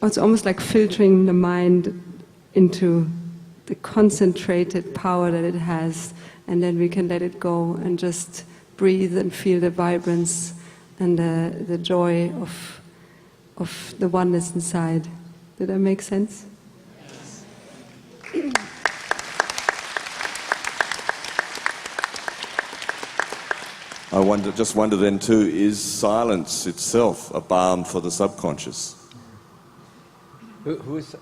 it's almost like filtering the mind into the concentrated power that it has, and then we can let it go and just breathe and feel the vibrance and the joy of the oneness inside. Did that make sense? I just wonder then too, is silence itself a balm for the subconscious? Who's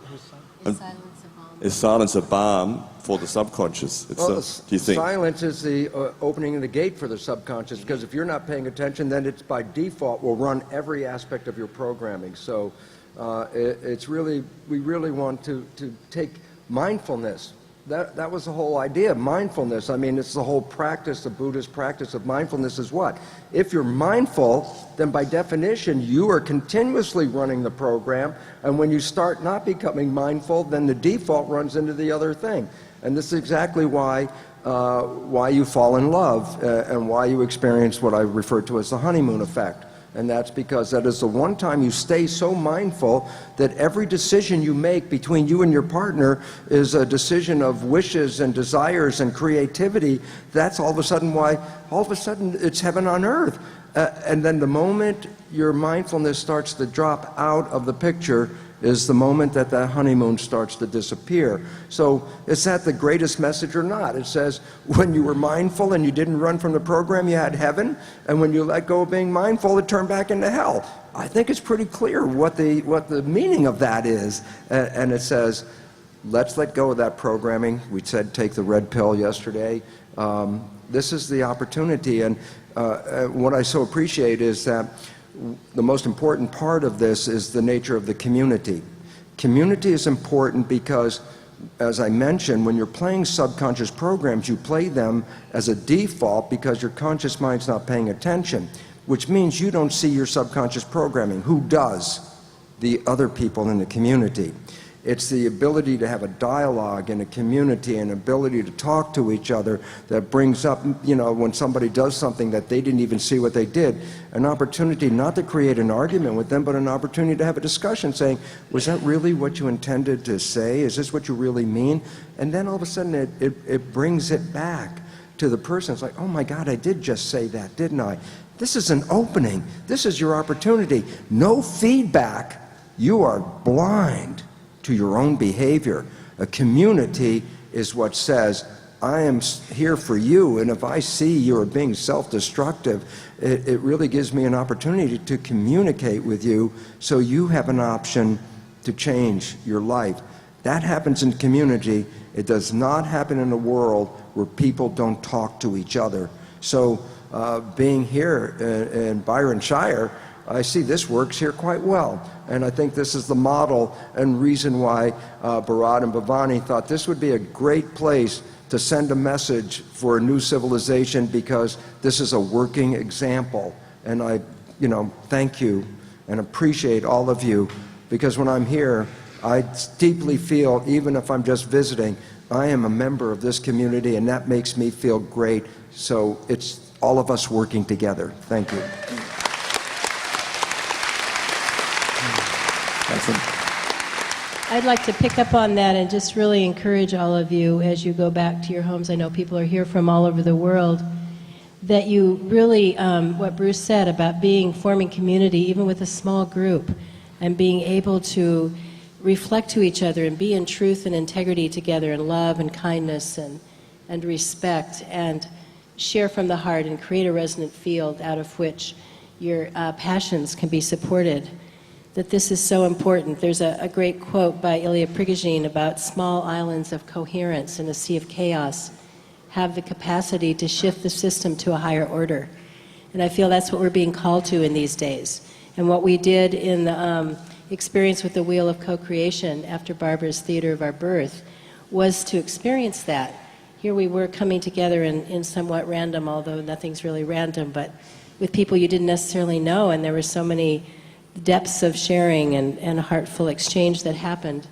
Is silence a balm for the subconscious itself, do you think? Silence is the opening of the gate for the subconscious, because if you're not paying attention, then it's by default will run every aspect of your programming. So we really want to take mindfulness. That was the whole idea of mindfulness. I mean, it's the whole practice, the Buddhist practice of mindfulness is what? If you're mindful, then by definition, you are continuously running the program, and when you start not becoming mindful, then the default runs into the other thing. And this is exactly why you fall in love and why you experience what I refer to as the honeymoon effect. And that's because that is the one time you stay so mindful that every decision you make between you and your partner is a decision of wishes and desires and creativity. That's all of a sudden it's heaven on earth. And then the moment your mindfulness starts to drop out of the picture is the moment that that honeymoon starts to disappear. So is that the greatest message or not? It says when you were mindful and you didn't run from the program, you had heaven, and when you let go of being mindful, it turned back into hell. I think it's pretty clear what the meaning of that is. And it says, let's let go of that programming. We said take the red pill yesterday. This is the opportunity, and what I so appreciate is that the most important part of this is the nature of the community. Community is important because, as I mentioned, when you're playing subconscious programs, you play them as a default because your conscious mind's not paying attention, which means you don't see your subconscious programming. Who does? The other people in the community. It's the ability to have a dialogue in a community, an ability to talk to each other that brings up, when somebody does something that they didn't even see what they did, an opportunity not to create an argument with them, but an opportunity to have a discussion saying, was that really what you intended to say? Is this what you really mean? And then all of a sudden it brings it back to the person. It's like, oh my God, I did just say that, didn't I? This is an opening. This is your opportunity. No feedback. You are blind to your own behavior. A community is what says, I am here for you, and if I see you are being self-destructive, it really gives me an opportunity to communicate with you so you have an option to change your life. That happens in community. It does not happen in a world where people don't talk to each other. So being here in Byron Shire, I see this works here quite well. And I think this is the model and reason why Bharat and Bhavani thought this would be a great place to send a message for a new civilization, because this is a working example. And I, thank you and appreciate all of you, because when I'm here, I deeply feel, even if I'm just visiting, I am a member of this community, and that makes me feel great. So it's all of us working together. Thank you. I'd like to pick up on that and just really encourage all of you as you go back to your homes. I know people are here from all over the world, that you really, what Bruce said about forming community, even with a small group, and being able to reflect to each other and be in truth and integrity together, and love and kindness and respect, and share from the heart and create a resonant field out of which your passions can be supported. That this is so important. There's a great quote by Ilya Prigogine about small islands of coherence in a sea of chaos have the capacity to shift the system to a higher order. And I feel that's what we're being called to in these days. And what we did in the experience with the Wheel of Co-Creation after Barbara's Theater of Our Birth was to experience that. Here we were coming together in somewhat random, although nothing's really random, but with people you didn't necessarily know, and there were so many depths of sharing and heartful exchange that happened.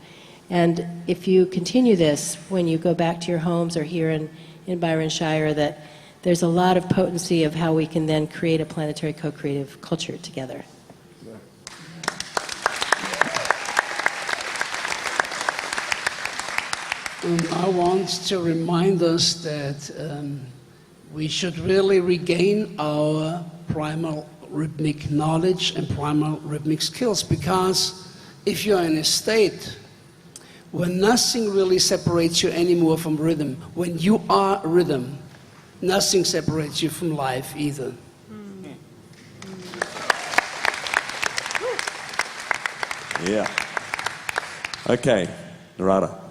And if you continue this when you go back to your homes or here in Byron Shire, that there's a lot of potency of how we can then create a planetary co-creative culture together. I want to remind us that we should really regain our primal rhythmic knowledge and primal rhythmic skills, because if you're in a state where nothing really separates you anymore from rhythm, when you are rhythm, nothing separates you from life either. Yeah. Okay, Narada.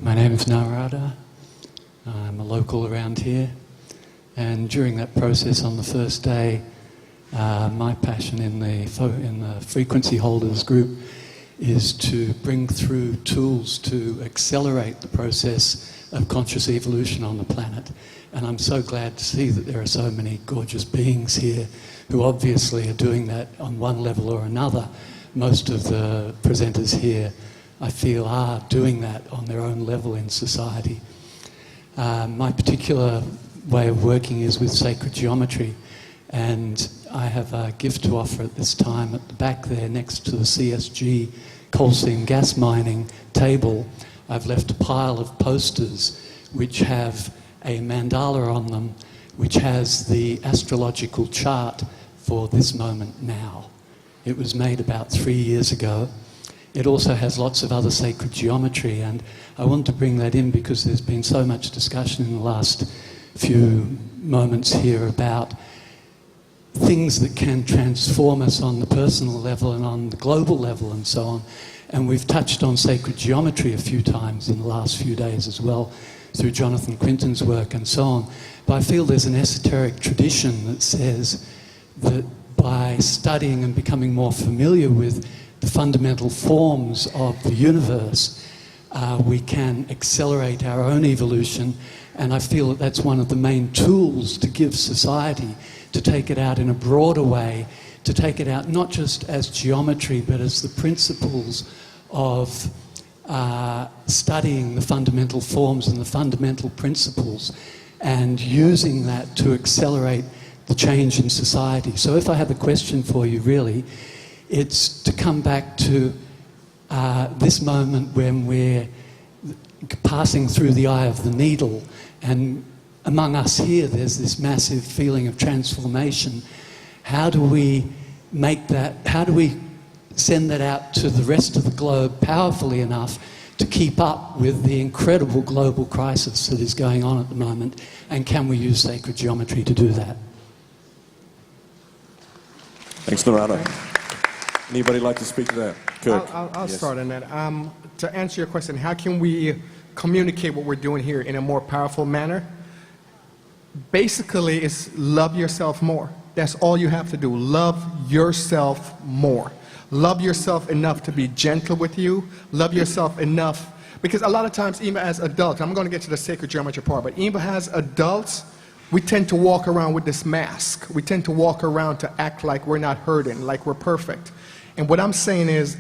My name is Narada. I'm a local around here. And during that process on the first day, my passion in the frequency holders group is to bring through tools to accelerate the process of conscious evolution on the planet. And I'm so glad to see that there are so many gorgeous beings here who obviously are doing that on one level or another. Most of the presenters here, I feel, are doing that on their own level in society. My particular way of working is with sacred geometry, and I have a gift to offer at this time. At the back there, next to the CSG coal seam gas mining table, I've left a pile of posters which have a mandala on them, which has the astrological chart for this moment now. It was made about 3 years ago. It also has lots of other sacred geometry, and I want to bring that in because there's been so much discussion in the last few moments here about things that can transform us on the personal level and on the global level and so on. And we've touched on sacred geometry a few times in the last few days as well, through Jonathan Quinton's work and so on. But I feel there's an esoteric tradition that says that by studying and becoming more familiar with the fundamental forms of the universe, we can accelerate our own evolution. And I feel that that's one of the main tools to give society, to take it out in a broader way, to take it out not just as geometry, but as the principles of studying the fundamental forms and the fundamental principles, and using that to accelerate the change in society. So if I have a question for you, really, it's to come back to this moment when we're passing through the eye of the needle, and among us here there's this massive feeling of transformation. How do we make that, how do we send that out to the rest of the globe powerfully enough to keep up with the incredible global crisis that is going on at the moment, and can we use sacred geometry to do that? Thanks, Narada. Anybody like to speak to that? Kirk. I'll Yes. start on that. To answer your question, how can we communicate what we're doing here in a more powerful manner? Basically, it's love yourself more. That's all you have to do. Love yourself more. Love yourself enough to be gentle with you. Love yourself enough, because a lot of times, even as adults, I'm going to get to the sacred geometry part, but even as adults, we tend to walk around with this mask. We tend to walk around to act like we're not hurting, like we're perfect. And what I'm saying is,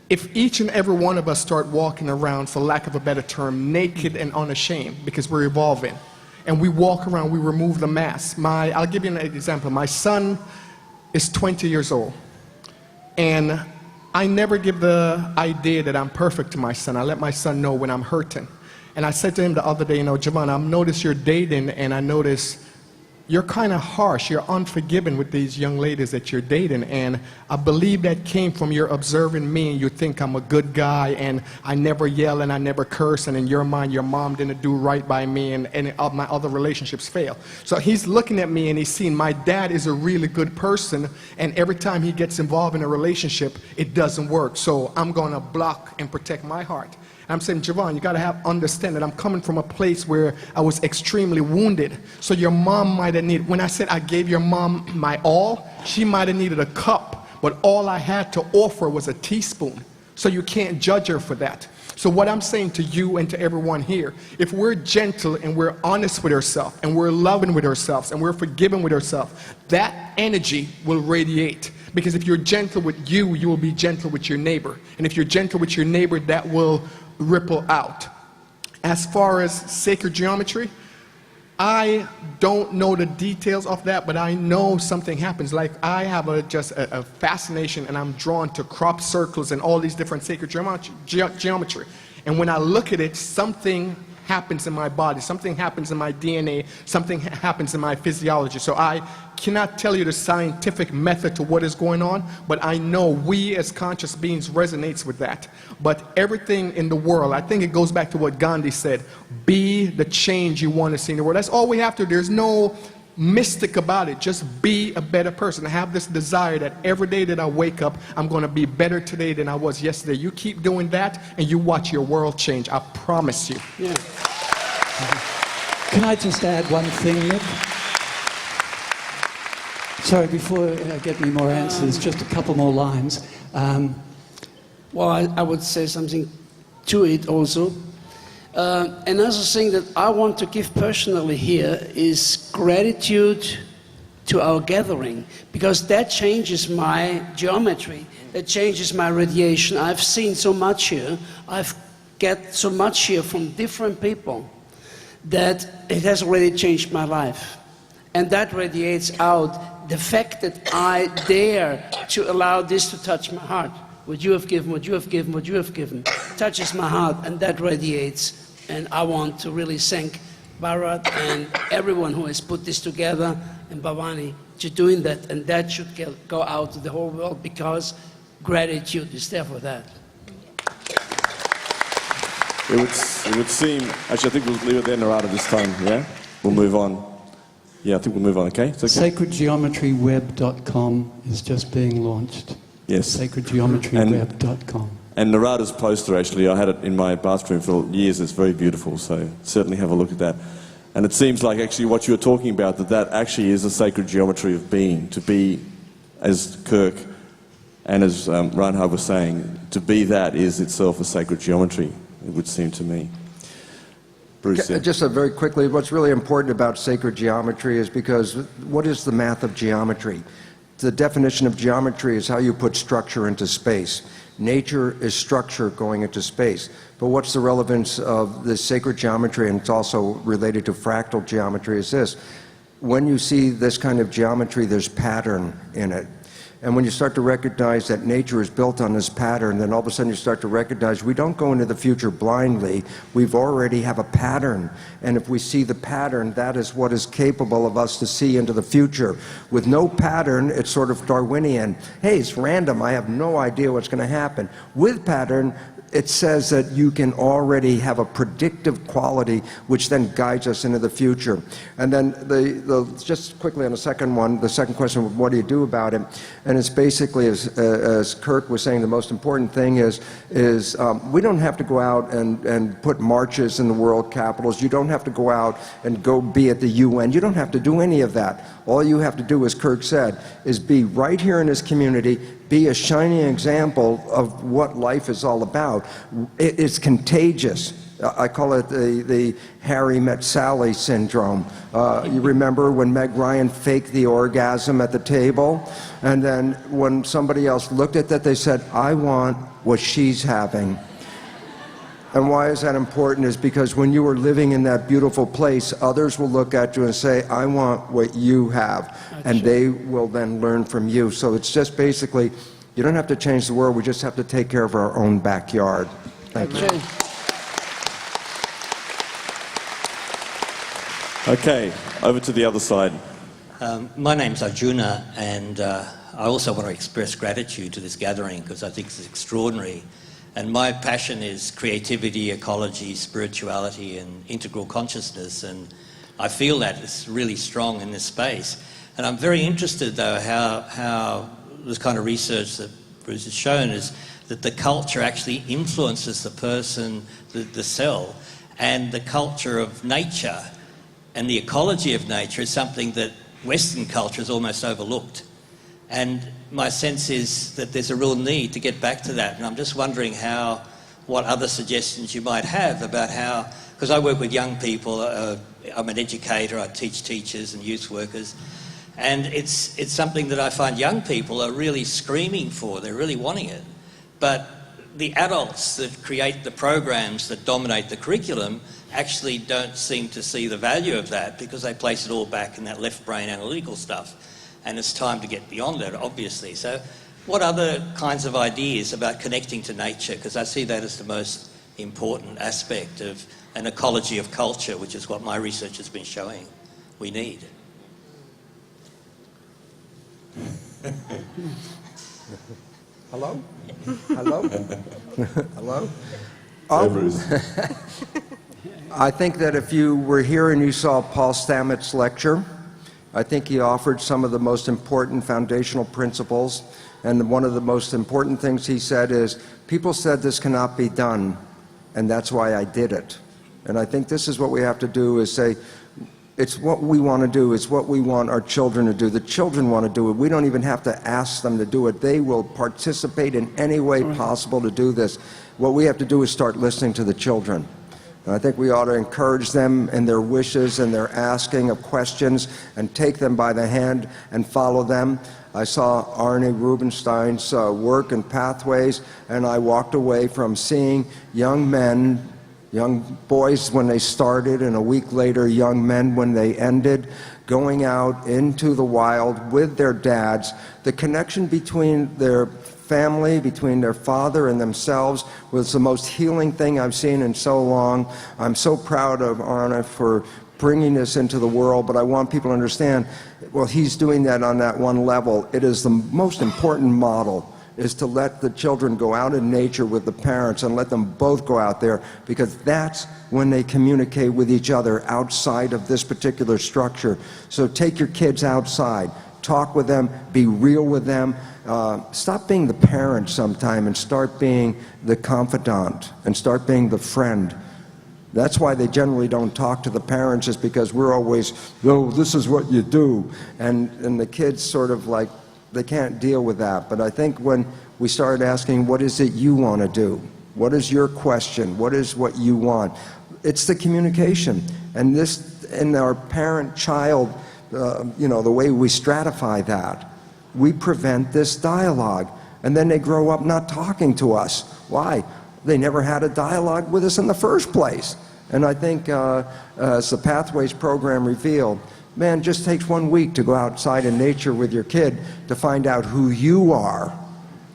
if each and every one of us start walking around, for lack of a better term, naked and unashamed, because we're evolving, and we walk around, we remove the mask. I'll give you an example. My son is 20 years old, and I never give the idea that I'm perfect to my son. I let my son know when I'm hurting. And I said to him the other day, Javon, I've noticed you're dating, and I notice you're kind of harsh, you're unforgiving with these young ladies that you're dating, and I believe that came from your observing me, and you think I'm a good guy, and I never yell and I never curse, and in your mind your mom didn't do right by me, and my other relationships fail. So he's looking at me and he's seeing my dad is a really good person, and every time he gets involved in a relationship, it doesn't work. So I'm going to block and protect my heart. I'm saying, Javon, you got to understand that I'm coming from a place where I was extremely wounded. So your mom might have needed, when I said I gave your mom my all, she might have needed a cup, but all I had to offer was a teaspoon. So you can't judge her for that. So what I'm saying to you and to everyone here, if we're gentle and we're honest with ourselves and we're loving with ourselves and we're forgiving with ourselves, that energy will radiate. Because if you're gentle with you, you will be gentle with your neighbor. And if you're gentle with your neighbor, that will ripple out. As far as sacred geometry, I don't know the details of that, but I know something happens. Like I have just a fascination, and I'm drawn to crop circles and all these different sacred geometry. And when I look at it, something happens in my body, something happens in my DNA, something happens in my physiology. So I cannot tell you the scientific method to what is going on, but I know we as conscious beings resonates with that. But everything in the world, I think it goes back to what Gandhi said, be the change you want to see in the world. That's all we have to do. There's no mystic about it. Just be a better person. I have this desire that every day that I wake up, I'm going to be better today than I was yesterday. You keep doing that, and you watch your world change. I promise you. Yeah. Can I just add one thing, Nick? Sorry, before I get any more answers, just a couple more lines. Well, I would say something to it also. Another thing that I want to give personally here is gratitude to our gathering, because that changes my geometry, that changes my radiation. I've seen so much here, I've get so much here from different people that it has already changed my life. And that radiates out the fact that I dare to allow this to touch my heart. What you have given, what you have given, what you have given, touches my heart, and that radiates. And I want to really thank Bharat and everyone who has put this together, and Bhavani, to doing that. And that should go out to the whole world, because gratitude is there for that. It would seem, actually I think we'll leave it there, Narada, this time, yeah? We'll move on. Yeah, I think we'll move on, okay? It's okay? SacredGeometryWeb.com is just being launched. Yes. SacredGeometryWeb.com. And Narada's poster, actually, I had it in my bathroom for years. It's very beautiful, so certainly have a look at that. And it seems like actually what you were talking about, that actually is a sacred geometry of being. To be, as Kirk and as Reinhard was saying, to be that is itself a sacred geometry, it would seem to me. Bruce, yeah. Just very quickly, what's really important about sacred geometry is because what is the math of geometry? The definition of geometry is how you put structure into space. Nature is structure going into space. But what's the relevance of the sacred geometry, and it's also related to fractal geometry, is this. When you see this kind of geometry, there's pattern in it. And when you start to recognize that nature is built on this pattern, then all of a sudden you start to recognize we don't go into the future blindly. We've already have a pattern. And if we see the pattern, that is what is capable of us to see into the future. With no pattern, it's sort of Darwinian. Hey, it's random. I have no idea what's going to happen. With pattern, it says that you can already have a predictive quality which then guides us into the future. And then just quickly on the second one, the second question, what do you do about it? And it's basically, as Kirk was saying, the most important thing is we don't have to go out and put marches in the world capitals. You don't have to go out and go be at the UN. You don't have to do any of that. All you have to do, as Kirk said, is be right here in this community, be a shining example of what life is all about. It's contagious. I call it the Harry met Sally syndrome. You remember when Meg Ryan faked the orgasm at the table? And then when somebody else looked at that, they said, I want what she's having. And why is that important is because when you are living in that beautiful place, others will look at you and say, I want what you have. And they will then learn from you. So it's just basically, you don't have to change the world, we just have to take care of our own backyard. Thank you. Okay, over to the other side. My name's Arjuna, and I also want to express gratitude to this gathering because I think it's extraordinary. And my passion is creativity, ecology, spirituality, and integral consciousness, and I feel that it's really strong in this space. And I'm very interested, though, how this kind of research that Bruce has shown is that the culture actually influences the person, the cell, and the culture of nature and the ecology of nature is something that Western culture has almost overlooked. And my sense is that there's a real need to get back to that. And I'm just wondering what other suggestions you might have about how, because I work with young people, I'm an educator, I teach teachers and youth workers, and it's something that I find young people are really screaming for, they're really wanting it. But the adults that create the programs that dominate the curriculum actually don't seem to see the value of that because they place it all back in that left brain analytical stuff. And it's time to get beyond that, obviously. So what other kinds of ideas about connecting to nature? Because I see that as the most important aspect of an ecology of culture, which is what my research has been showing we need. Hello? Hello? Hello? I think that if you were here and you saw Paul Stamets lecture, I think he offered some of the most important foundational principles, and one of the most important things he said is, people said this cannot be done, and that's why I did it. And I think this is what we have to do, is say, it's what we want to do, it's what we want our children to do. The children want to do it. We don't even have to ask them to do it. They will participate in any way possible to do this. What we have to do is start listening to the children. And I think we ought to encourage them in their wishes and their asking of questions and take them by the hand and follow them. I saw Arne Rubinstein's work and pathways, and I walked away from seeing young men, young boys when they started, and a week later young men when they ended, going out into the wild with their dads. The connection between their family, between their father and themselves, was the most healing thing I've seen in so long. I'm so proud of Arne for bringing this into the world, but I want people to understand, well, he's doing that on that one level. It is the most important model, is to let the children go out in nature with the parents and let them both go out there, because that's when they communicate with each other outside of this particular structure. So take your kids outside, talk with them, be real with them. Stop being the parent sometime and start being the confidant and start being the friend. That's why they generally don't talk to the parents, is because we're always, oh, this is what you do. And the kids sort of like, they can't deal with that. But I think when we start asking, what is it you want to do? What is your question? What is what you want? It's the communication. And this, in our parent-child, the way we stratify that, we prevent this dialogue. And then they grow up not talking to us. Why? They never had a dialogue with us in the first place. And I think, as the Pathways program revealed, man, just takes 1 week to go outside in nature with your kid to find out who you are,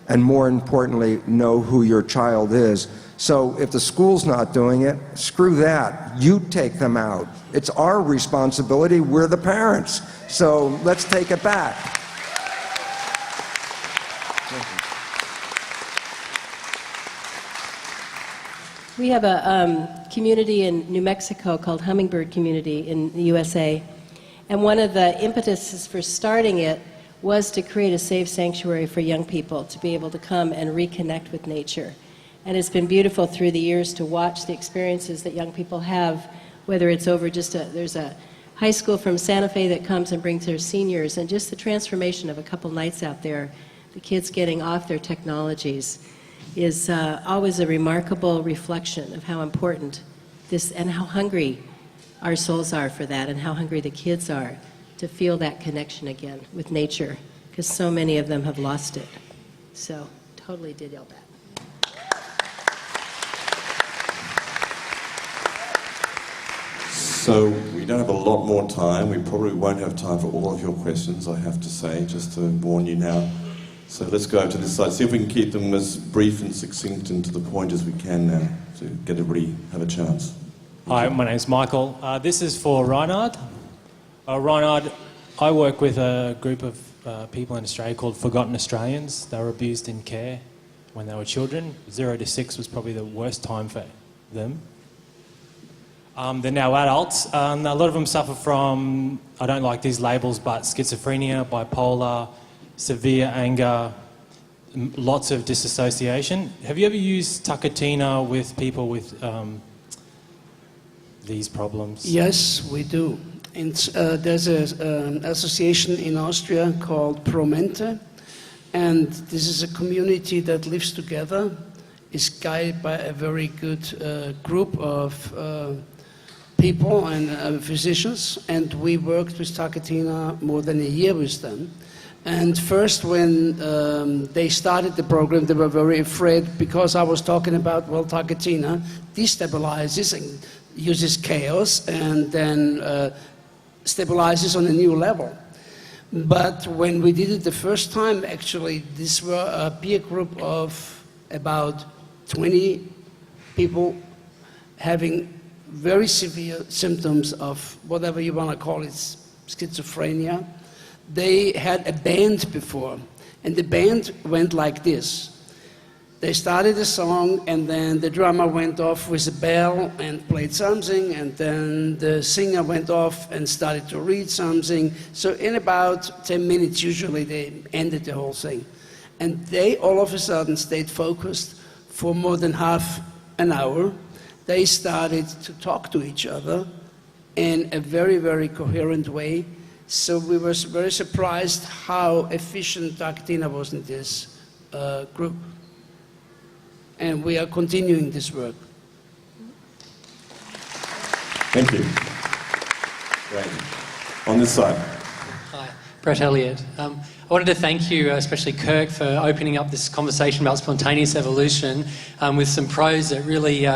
and more importantly, know who your child is. So if the school's not doing it, screw that. You take them out. It's our responsibility. We're the parents. So let's take it back. We have a community in New Mexico called Hummingbird Community in the USA. And one of the impetuses for starting it was to create a safe sanctuary for young people to be able to come and reconnect with nature. And it's been beautiful through the years to watch the experiences that young people have, whether it's over there's a high school from Santa Fe that comes and brings their seniors, and just the transformation of a couple nights out there, the kids getting off their technologies, is always a remarkable reflection of how important this, and how hungry our souls are for that, and how hungry the kids are to feel that connection again with nature, because so many of them have lost it. So, totally did all that. So we don't have a lot more time. We probably won't have time for all of your questions, I have to say, just to warn you now. So let's go to this side. See if we can keep them as brief and succinct and to the point as we can now, to get everybody have a chance. Hi, my name's Michael. This is for Reinhard. Reinhard, I work with a group of people in Australia called Forgotten Australians. They were abused in care when they were children. 0 to 6 was probably the worst time for them. They're now adults, and a lot of them suffer from, I don't like these labels, but schizophrenia, bipolar, severe anger, lots of disassociation. Have you ever used Takatina with people with these problems? Yes, we do. And there's an association in Austria called Promente, and this is a community that lives together, is guided by a very good group of people and physicians, and we worked with Takatina more than a year with them. And first, when they started the program, they were very afraid because I was talking about, well, Takatina destabilizes and uses chaos and then stabilizes on a new level. But when we did it the first time, actually, these were a peer group of about 20 people having very severe symptoms of whatever you want to call it, schizophrenia. They had a band before, and the band went like this. They started a song, and then the drummer went off with a bell and played something, and then the singer went off and started to read something. So in about 10 minutes, usually, they ended the whole thing. And they all of a sudden stayed focused for more than half an hour. They started to talk to each other in a very, very coherent way. So we were very surprised how efficient Takatina was in this group. And we are continuing this work. Thank you. Great. On this side. Hi, Brett Elliott. I wanted to thank you, especially Kirk, for opening up this conversation about spontaneous evolution with some prose that really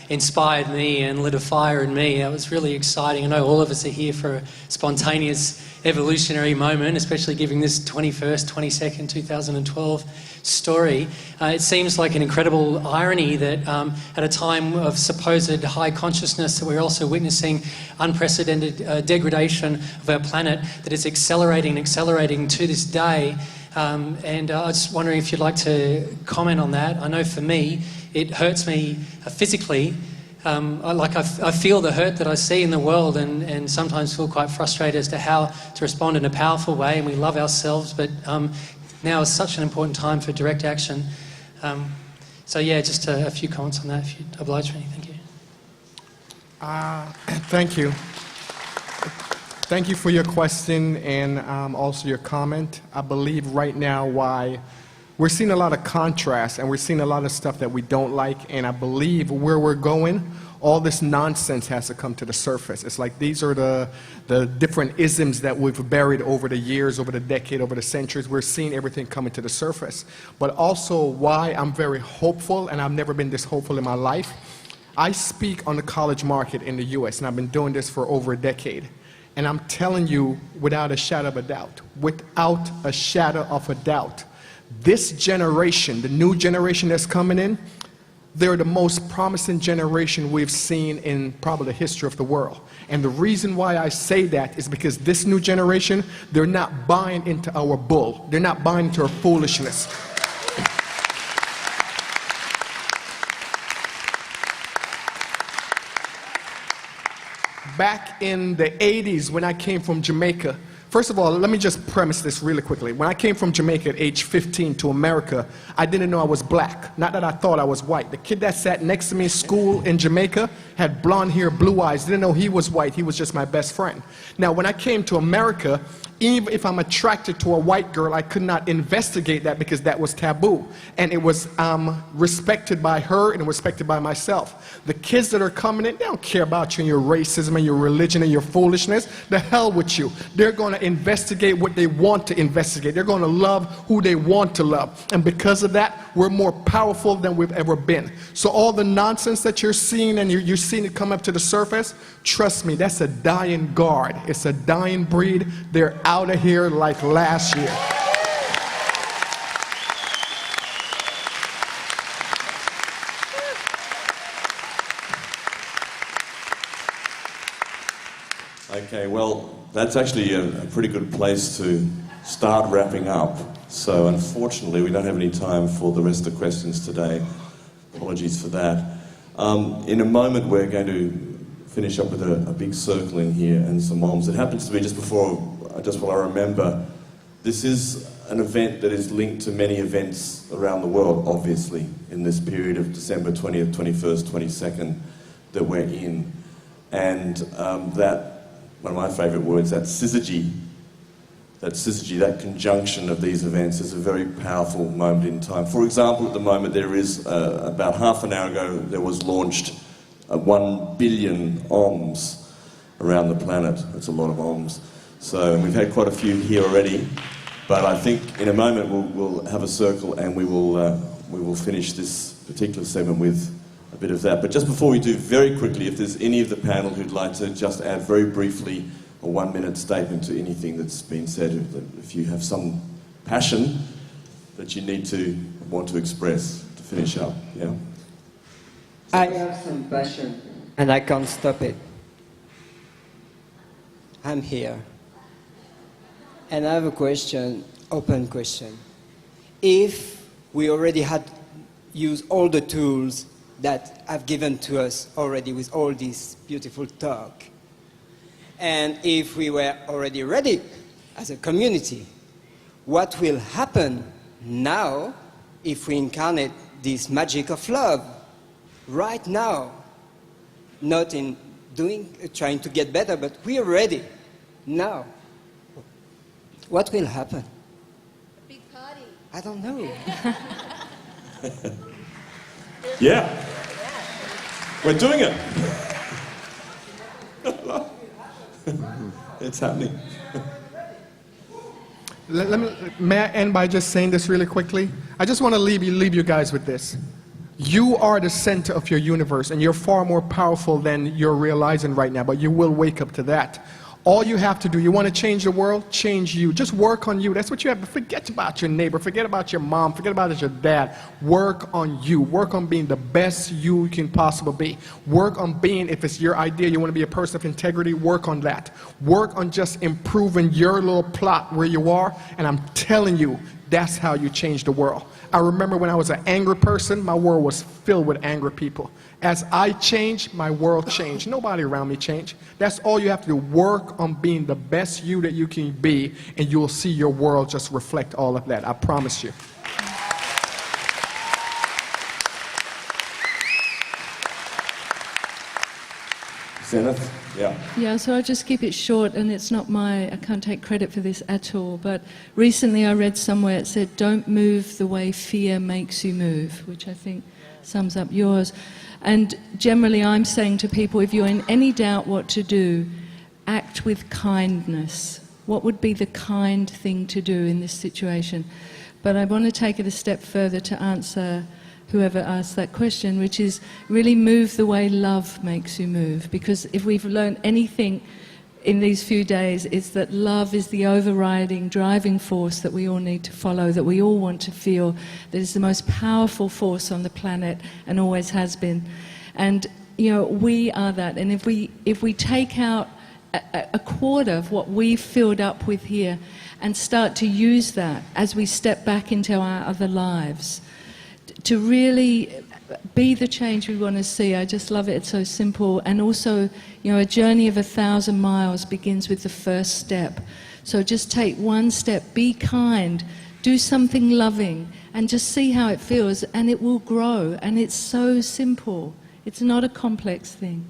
inspired me and lit a fire in me. It was really exciting. I know all of us are here for a spontaneous evolutionary moment, especially giving this 21st, 22nd, 2012 story. It seems like an incredible irony that at a time of supposed high consciousness that we're also witnessing unprecedented degradation of our planet, that is accelerating to this day. And I was wondering if you'd like to comment on that. I know for me, it hurts me physically. I feel the hurt that I see in the world and sometimes feel quite frustrated as to how to respond in a powerful way, and we love ourselves, but now is such an important time for direct action. So yeah, just a few comments on that, if you'd oblige me. Thank you. Thank you. Thank you for your question and also your comment. I believe right now why we're seeing a lot of contrast and we're seeing a lot of stuff that we don't like, and I believe where we're going, all this nonsense has to come to the surface. It's like these are the different isms that we've buried over the years, over the decade, over the centuries. We're seeing everything coming to the surface. But also why I'm very hopeful, and I've never been this hopeful in my life. I speak on the college market in the US, and I've been doing this for over a decade. And I'm telling you, without a shadow of a doubt, this generation, the new generation that's coming in, they're the most promising generation we've seen in probably the history of the world. And the reason why I say that is because this new generation, they're not buying into our bull. They're not buying into our foolishness. Back in the 80s when I came from Jamaica, first of all, let me just premise this really quickly. When I came from Jamaica at age 15 to America, I didn't know I was black. Not that I thought I was white. The kid that sat next to me in school in Jamaica had blonde hair, blue eyes. Didn't know he was white. He was just my best friend. Now, when I came to America, even if I'm attracted to a white girl, I could not investigate that because that was taboo. And it was respected by her and respected by myself. The kids that are coming in, they don't care about you and your racism and your religion and your foolishness. The hell with you. They're going to investigate what they want to investigate. They're going to love who they want to love. And because of that, we're more powerful than we've ever been. So all the nonsense that you're seeing and you're seeing it come up to the surface, trust me, that's a dying guard. It's a dying breed. They're out of here like last year. Okay, well, that's actually a pretty good place to start wrapping up. So unfortunately, we don't have any time for the rest of the questions today. Apologies for that. In a moment, we're going to finish up with a big circle in here and some moms. It happens to be just while I remember, this is an event that is linked to many events around the world, obviously, in this period of December 20th, 21st, 22nd that we're in. And that one of my favourite words, that syzygy. That syzygy, that conjunction of these events is a very powerful moment in time. For example, at the moment there is, about half an hour ago, there was launched 1 billion OMS around the planet. That's a lot of OMS. So we've had quite a few here already, but I think in a moment we'll have a circle and we will finish this particular segment with a bit of that. But just before we do, very quickly, if there's any of the panel who'd like to just add very briefly a 1-minute statement to anything that's been said, if you have some passion that you want to express to finish up, yeah. I have some passion and I can't stop it. I'm here. And I have a question, open question. If we already had used all the tools that I've given to us already with all this beautiful talk, and if we were already ready as a community, what will happen now if we incarnate this magic of love right now? Not in trying to get better, but we are ready now. What will happen? A big party. I don't know. Yeah. We're doing it. It's happening. May I end by just saying this really quickly? I just want to leave you guys with this. You are the center of your universe, and you're far more powerful than you're realizing right now, but you will wake up to that. All you have to do, you want to change the world? Change you. Just work on you. That's what you have to forget about your neighbor. Forget about your mom. Forget about your dad. Work on you. Work on being the best you can possibly be. Work on being, if it's your idea, you want to be a person of integrity, work on that. Work on just improving your little plot where you are, and I'm telling you, that's how you change the world. I remember when I was an angry person, my world was filled with angry people. As I changed, my world changed. Nobody around me changed. That's all you have to do. Work on being the best you that you can be, and you'll see your world just reflect all of that. I promise you. Zenith? Yeah. Yeah, so I'll just keep it short, and it's not I can't take credit for this at all, but recently I read somewhere it said, don't move the way fear makes you move, which I think sums up yours. And generally I'm saying to people, if you're in any doubt what to do, act with kindness. What would be the kind thing to do in this situation? But I want to take it a step further to answer whoever asked that question, which is really move the way love makes you move. Because if we've learned anything in these few days, it's that love is the overriding driving force that we all need to follow, that we all want to feel, that is the most powerful force on the planet and always has been. And you know, we are that. And if we take out a quarter of what we've filled up with here and start to use that as we step back into our other lives, to really be the change we want to see. I just love it, it's so simple. And also, you know, a journey of 1,000 miles begins with the first step. So just take one step, be kind, do something loving, and just see how it feels, and it will grow. And it's so simple. It's not a complex thing.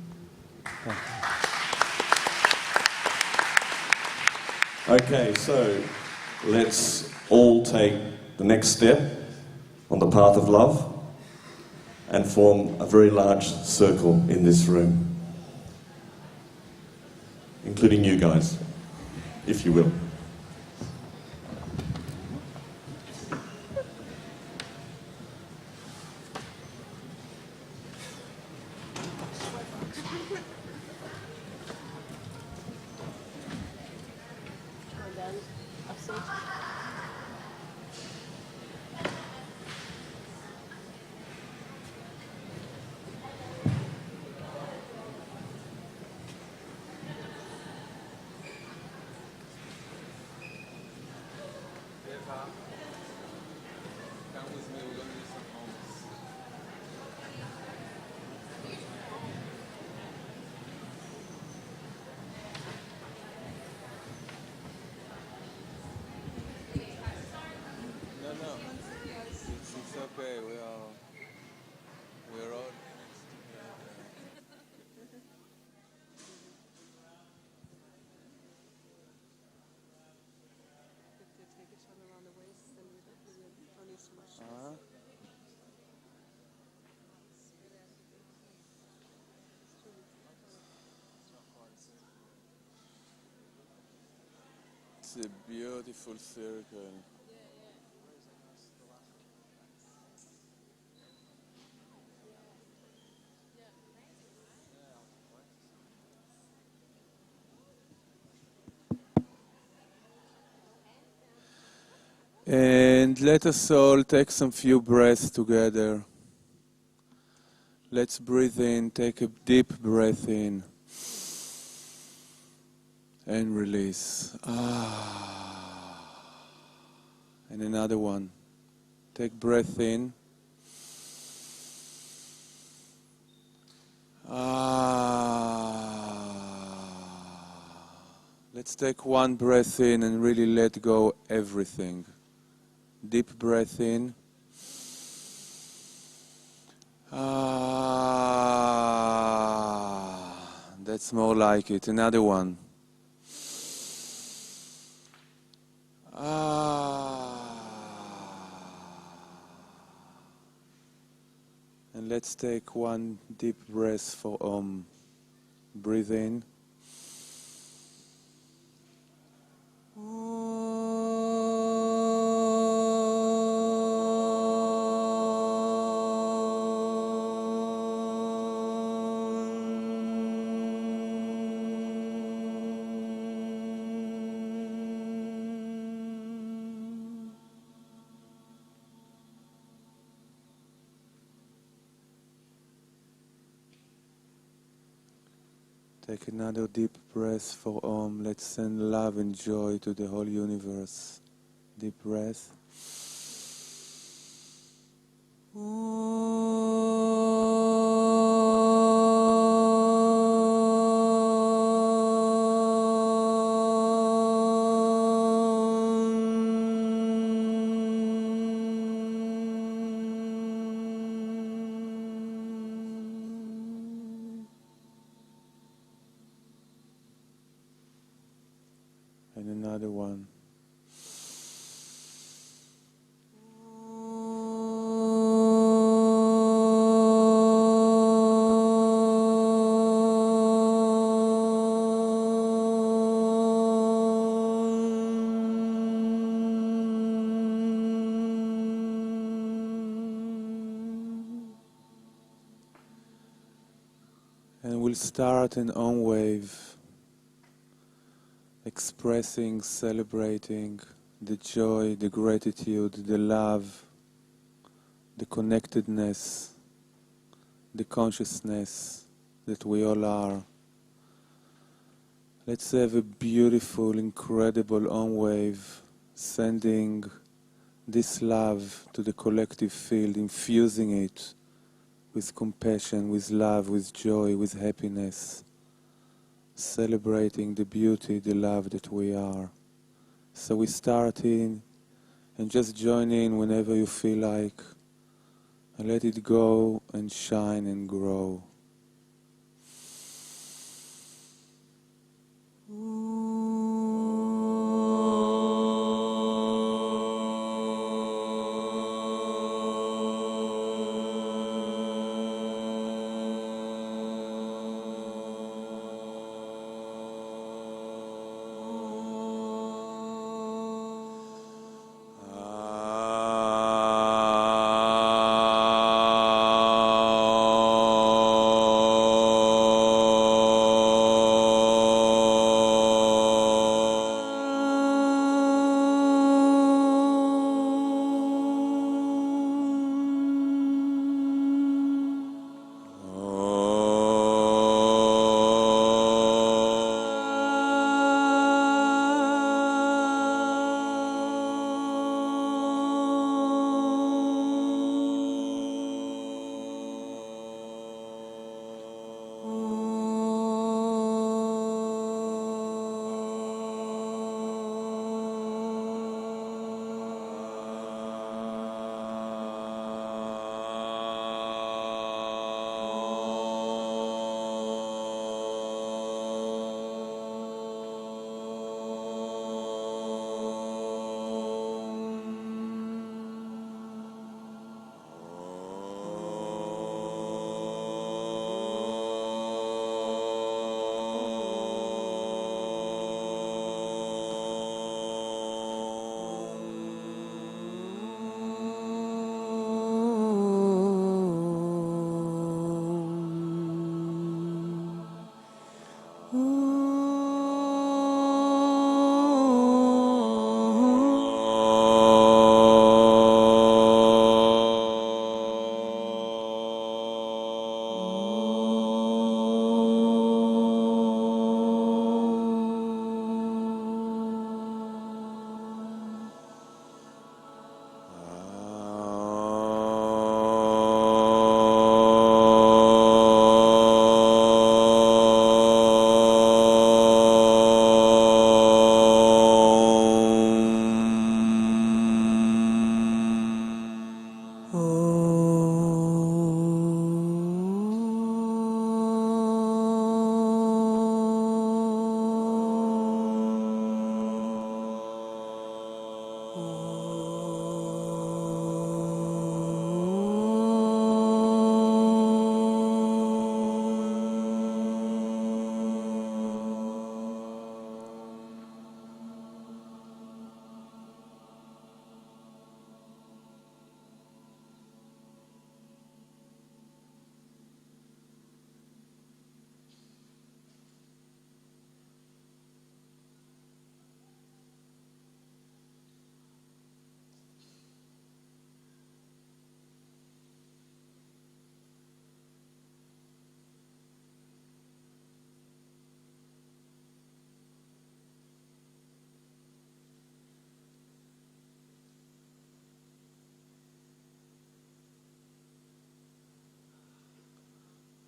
Okay, so let's all take the next step on the path of love and form a very large circle in this room, including you guys, if you will. It's a beautiful circle. And let us all take some few breaths together. Let's breathe in, take a deep breath in. And release. And another one. Take breath in. Let's take one breath in and really let go everything. Deep breath in. That's more like it. Another one. And let's take one deep breath for Om. Breathe in. Take another deep breath for Om. Let's send love and joy to the whole universe. Deep breath. And another one. And we'll start an on wave, expressing, celebrating the joy, the gratitude, the love, the connectedness, the consciousness that we all are. Let's have a beautiful, incredible on wave, sending this love to the collective field, infusing it with compassion, with love, with joy, with happiness, celebrating the beauty, the love that we are. So we start in and just join in whenever you feel like, and let it go and shine and grow.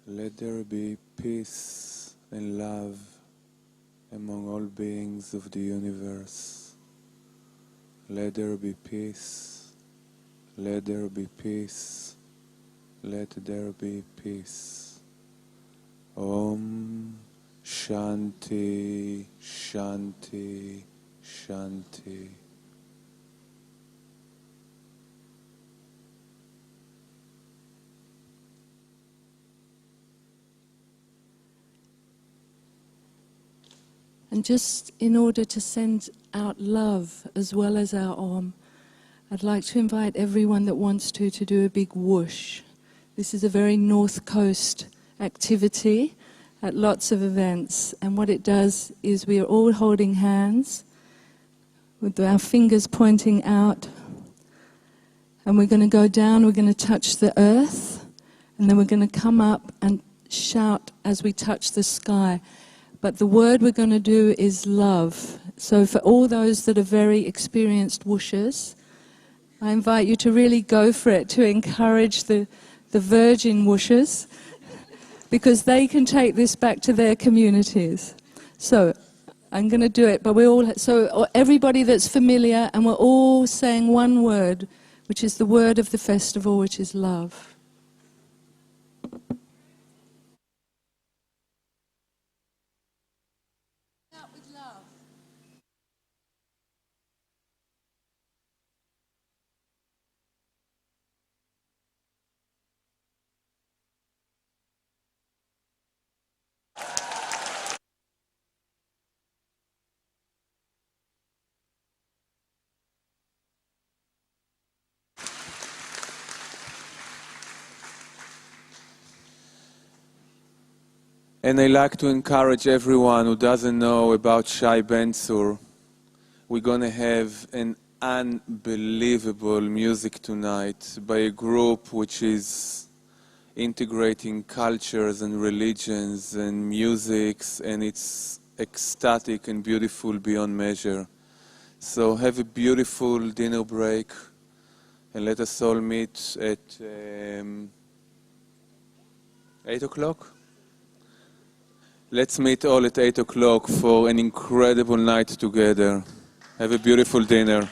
Let there be peace and love among all beings of the universe. Let there be peace. Let there be peace. Let there be peace. Om Shanti, Shanti, Shanti. And just in order to send out love as well as our Om, I'd like to invite everyone that wants to do a big whoosh. This is a very North Coast activity at lots of events. And what it does is we are all holding hands with our fingers pointing out. And we're going to go down, we're going to touch the earth. And then we're going to come up and shout as we touch the sky. But the word we're going to do is love. So for all those that are very experienced whooshers, I invite you to really go for it, to encourage the virgin whooshers, because they can take this back to their communities. So I'm going to do it, but so everybody that's familiar, and we're all saying one word, which is the word of the festival, which is love. And I like to encourage everyone who doesn't know about Shai Ben-Tzur. We're going to have an unbelievable music tonight by a group which is integrating cultures and religions and musics, and it's ecstatic and beautiful beyond measure. So have a beautiful dinner break, and let us all meet at 8 o'clock? Let's meet all at 8 o'clock for an incredible night together. Have a beautiful dinner.